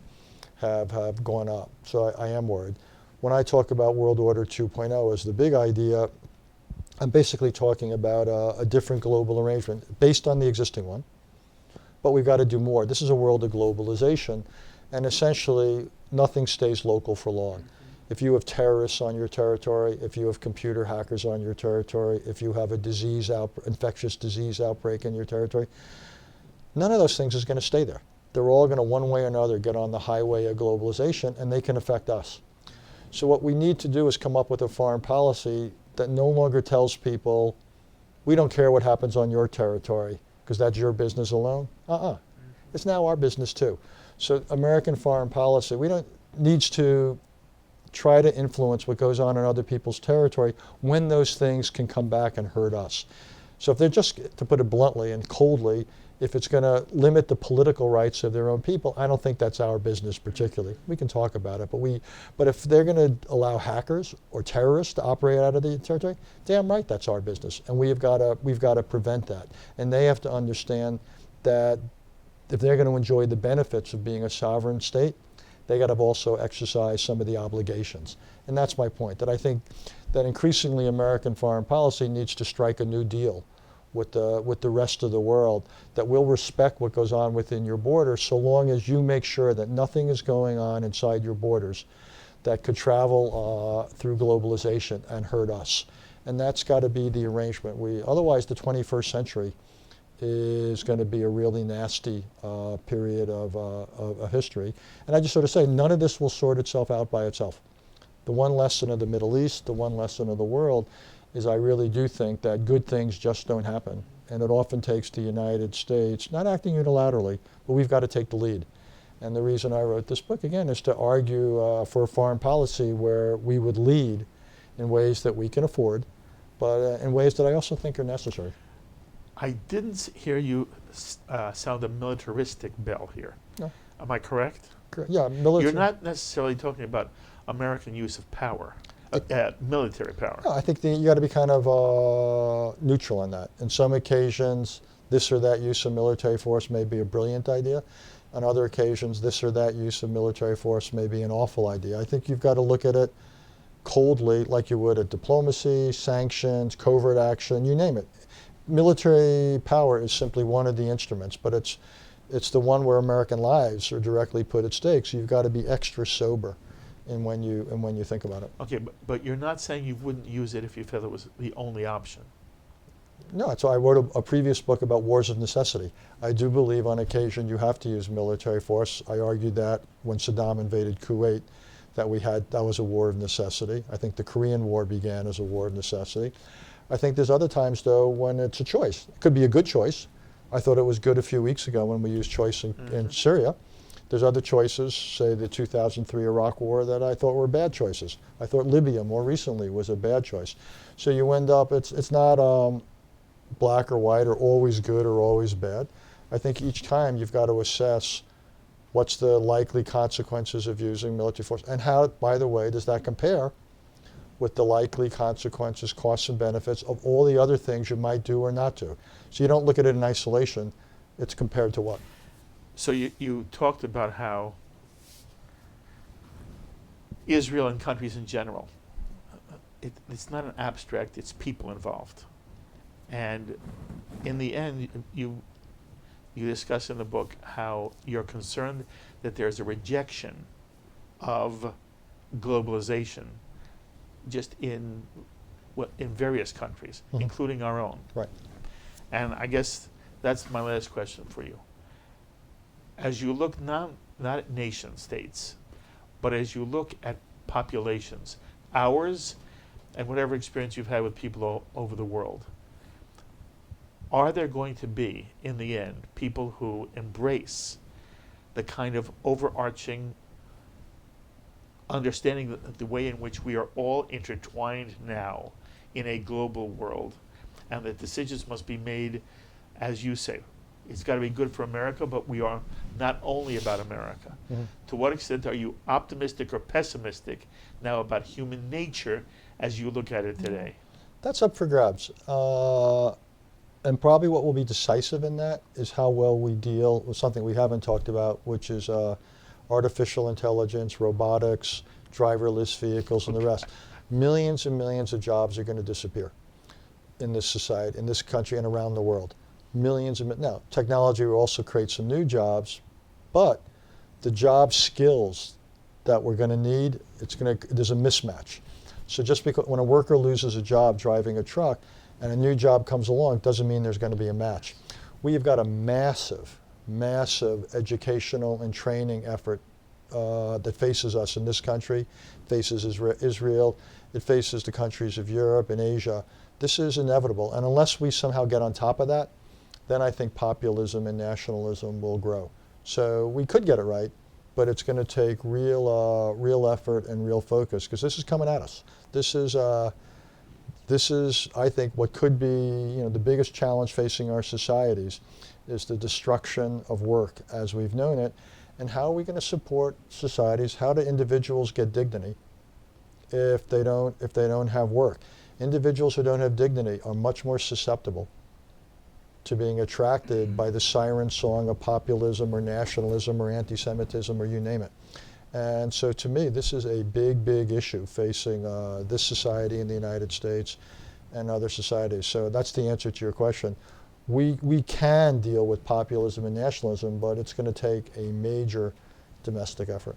have gone up. So I am worried. When I talk about World Order 2.0 as the big idea, I'm basically talking about a different global arrangement based on the existing one, but we've got to do more. This is a world of globalization, and essentially nothing stays local for long. If you have terrorists on your territory, if you have computer hackers on your territory, if you have a infectious disease outbreak in your territory, none of those things is going to stay there. They're all going to, one way or another, get on the highway of globalization, and they can affect us. So what we need to do is come up with a foreign policy that no longer tells people, we don't care what happens on your territory, because that's your business alone. It's now our business too. So American foreign policy, needs to try to influence what goes on in other people's territory when those things can come back and hurt us. So if they're just, to put it bluntly and coldly, if it's going to limit the political rights of their own people, I don't think that's our business particularly. We can talk about it, but if they're going to allow hackers or terrorists to operate out of the territory, damn right that's our business, and we've got to prevent that. And they have to understand that if they're going to enjoy the benefits of being a sovereign state, they got to also exercise some of the obligations. And that's my point, that I think that increasingly American foreign policy needs to strike a new deal with the rest of the world, that will respect what goes on within your borders, so long as you make sure that nothing is going on inside your borders that could travel through globalization and hurt us. And that's got to be the arrangement. Otherwise, the 21st century is going to be a really nasty period of history. And I just sort of say, none of this will sort itself out by itself. The one lesson of the Middle East, the one lesson of the world, is I really do think that good things just don't happen. And it often takes the United States, not acting unilaterally, but we've got to take the lead. And the reason I wrote this book, again, is to argue for a foreign policy where we would lead in ways that we can afford, but in ways that I also think are necessary. I didn't hear you sound a militaristic bell here. No. Am I correct? Yeah, military. You're not necessarily talking about American use of power, military power. No, I think you got to be kind of neutral on that. In some occasions, this or that use of military force may be a brilliant idea. On other occasions, this or that use of military force may be an awful idea. I think you've got to look at it coldly, like you would at diplomacy, sanctions, covert action, you name it. Military power is simply one of the instruments, but it's the one where American lives are directly put at stake. So you've got to be extra sober when you think about it. Okay, but you're not saying you wouldn't use it if you felt it was the only option. No, so I wrote a previous book about wars of necessity. I do believe on occasion you have to use military force. I argued that when Saddam invaded Kuwait, that was a war of necessity. I think the Korean War began as a war of necessity. I think there's other times, though, when it's a choice. It could be a good choice. I thought it was good a few weeks ago when we used choice in Syria. There's other choices, say the 2003 Iraq War, that I thought were bad choices. I thought Libya more recently was a bad choice. So you end up, it's not black or white or always good or always bad. I think each time you've got to assess what's the likely consequences of using military force, and how, by the way, does that compare with the likely consequences, costs and benefits of all the other things you might do or not do. So you don't look at it in isolation, it's compared to what? So you talked about how Israel and countries in general, it's not an abstract, it's people involved. And in the end, you discuss in the book how you're concerned that there's a rejection of globalization just in various countries, including our own. Right. And I guess that's my last question for you. As you look not at nation states, but as you look at populations, ours and whatever experience you've had with people all over the world. Are there going to be, in the end, people who embrace the kind of overarching understanding the way in which we are all intertwined now in a global world, and that decisions must be made, as you say, it's got to be good for America, but we are not only about America. Mm-hmm. To what extent are you optimistic or pessimistic now about human nature as you look at it today? That's up for grabs. And probably what will be decisive in that is how well we deal with something we haven't talked about, which is artificial intelligence, robotics, driverless vehicles, and the rest. Millions and millions of jobs are going to disappear in this society, in this country, and around the world. Now, technology will also create some new jobs, but the job skills that we're going to need, there's a mismatch. So just because when a worker loses a job driving a truck and a new job comes along, doesn't mean there's going to be a match. We have got a massive educational and training effort that faces us in this country, faces Israel, it faces the countries of Europe and Asia. This is inevitable, and unless we somehow get on top of that, then I think populism and nationalism will grow. So we could get it right, but it's going to take real effort and real focus, because this is coming at us. This is, I think, what could be, the biggest challenge facing our societies is the destruction of work as we've known it, and how are we going to support societies? How do individuals get dignity if they don't have work? Individuals who don't have dignity are much more susceptible to being attracted by the siren song of populism or nationalism or anti-Semitism or you name it. And so to me, this is a big issue facing this society in the United States and other societies. So that's the answer to your question. We can deal with populism and nationalism, but it's going to take a major domestic effort.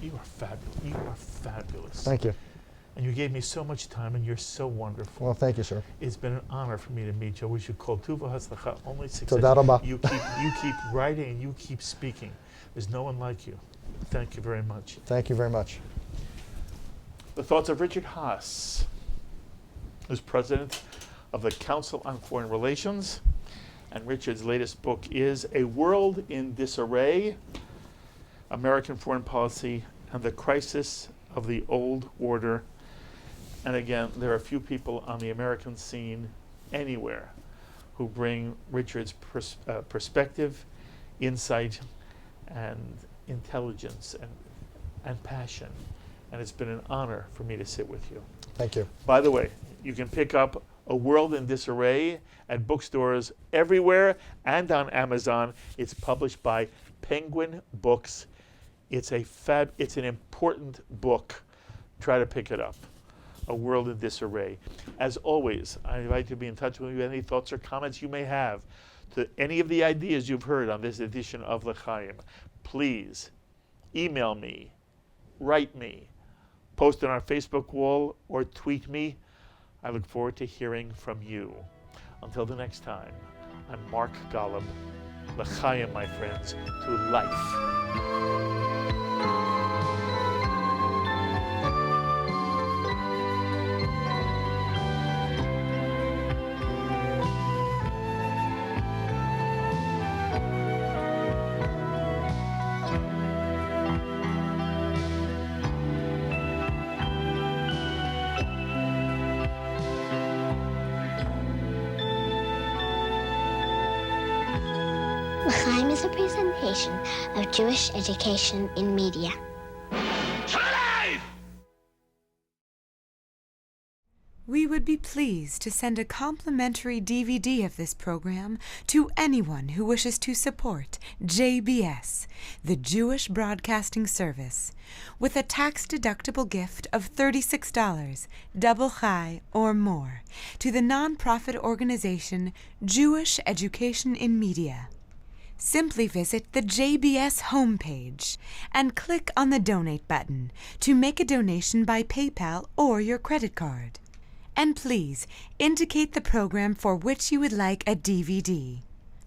You are fabulous. You are fabulous. Thank you. And you gave me so much time, and you're so wonderful. Well, thank you, sir. It's been an honor for me to meet you. We should call Tuva Hatzlacha, only success. Toda rabba. You keep writing and you keep speaking. There's no one like you. Thank you very much. Thank you very much. The thoughts of Richard Haass, who's president of the Council on Foreign Relations, and Richard's latest book is A World in Disarray, American Foreign Policy and the Crisis of the Old Order. And again, there are few people on the American scene anywhere who bring Richard's perspective, insight, and intelligence and passion. And it's been an honor for me to sit with you. Thank you. By the way, you can pick up A World in Disarray at bookstores everywhere and on Amazon. It's published by Penguin Books. It's an important book. Try to pick it up. A World in Disarray. As always, I invite you to be in touch with me with any thoughts or comments you may have to any of the ideas you've heard on this edition of L'Chaim. Please email me, write me, post on our Facebook wall, or tweet me. I look forward to hearing from you. Until the next time, I'm Mark Golub. L'Chaim, my friends, to life. L'Chaim is a presentation of Jewish education in media. We would be pleased to send a complimentary DVD of this program to anyone who wishes to support JBS, the Jewish Broadcasting Service, with a tax-deductible gift of $36, double chai or more, to the nonprofit organization Jewish Education in Media. Simply visit the JBS homepage and click on the Donate button to make a donation by PayPal or your credit card. And please indicate the program for which you would like a DVD.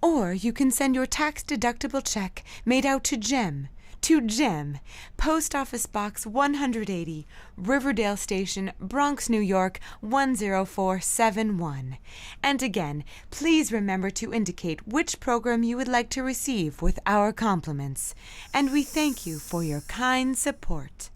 Or you can send your tax-deductible check made out to Jem, Post Office Box 180, Riverdale Station, Bronx, New York 10471. And again, please remember to indicate which program you would like to receive with our compliments. And we thank you for your kind support.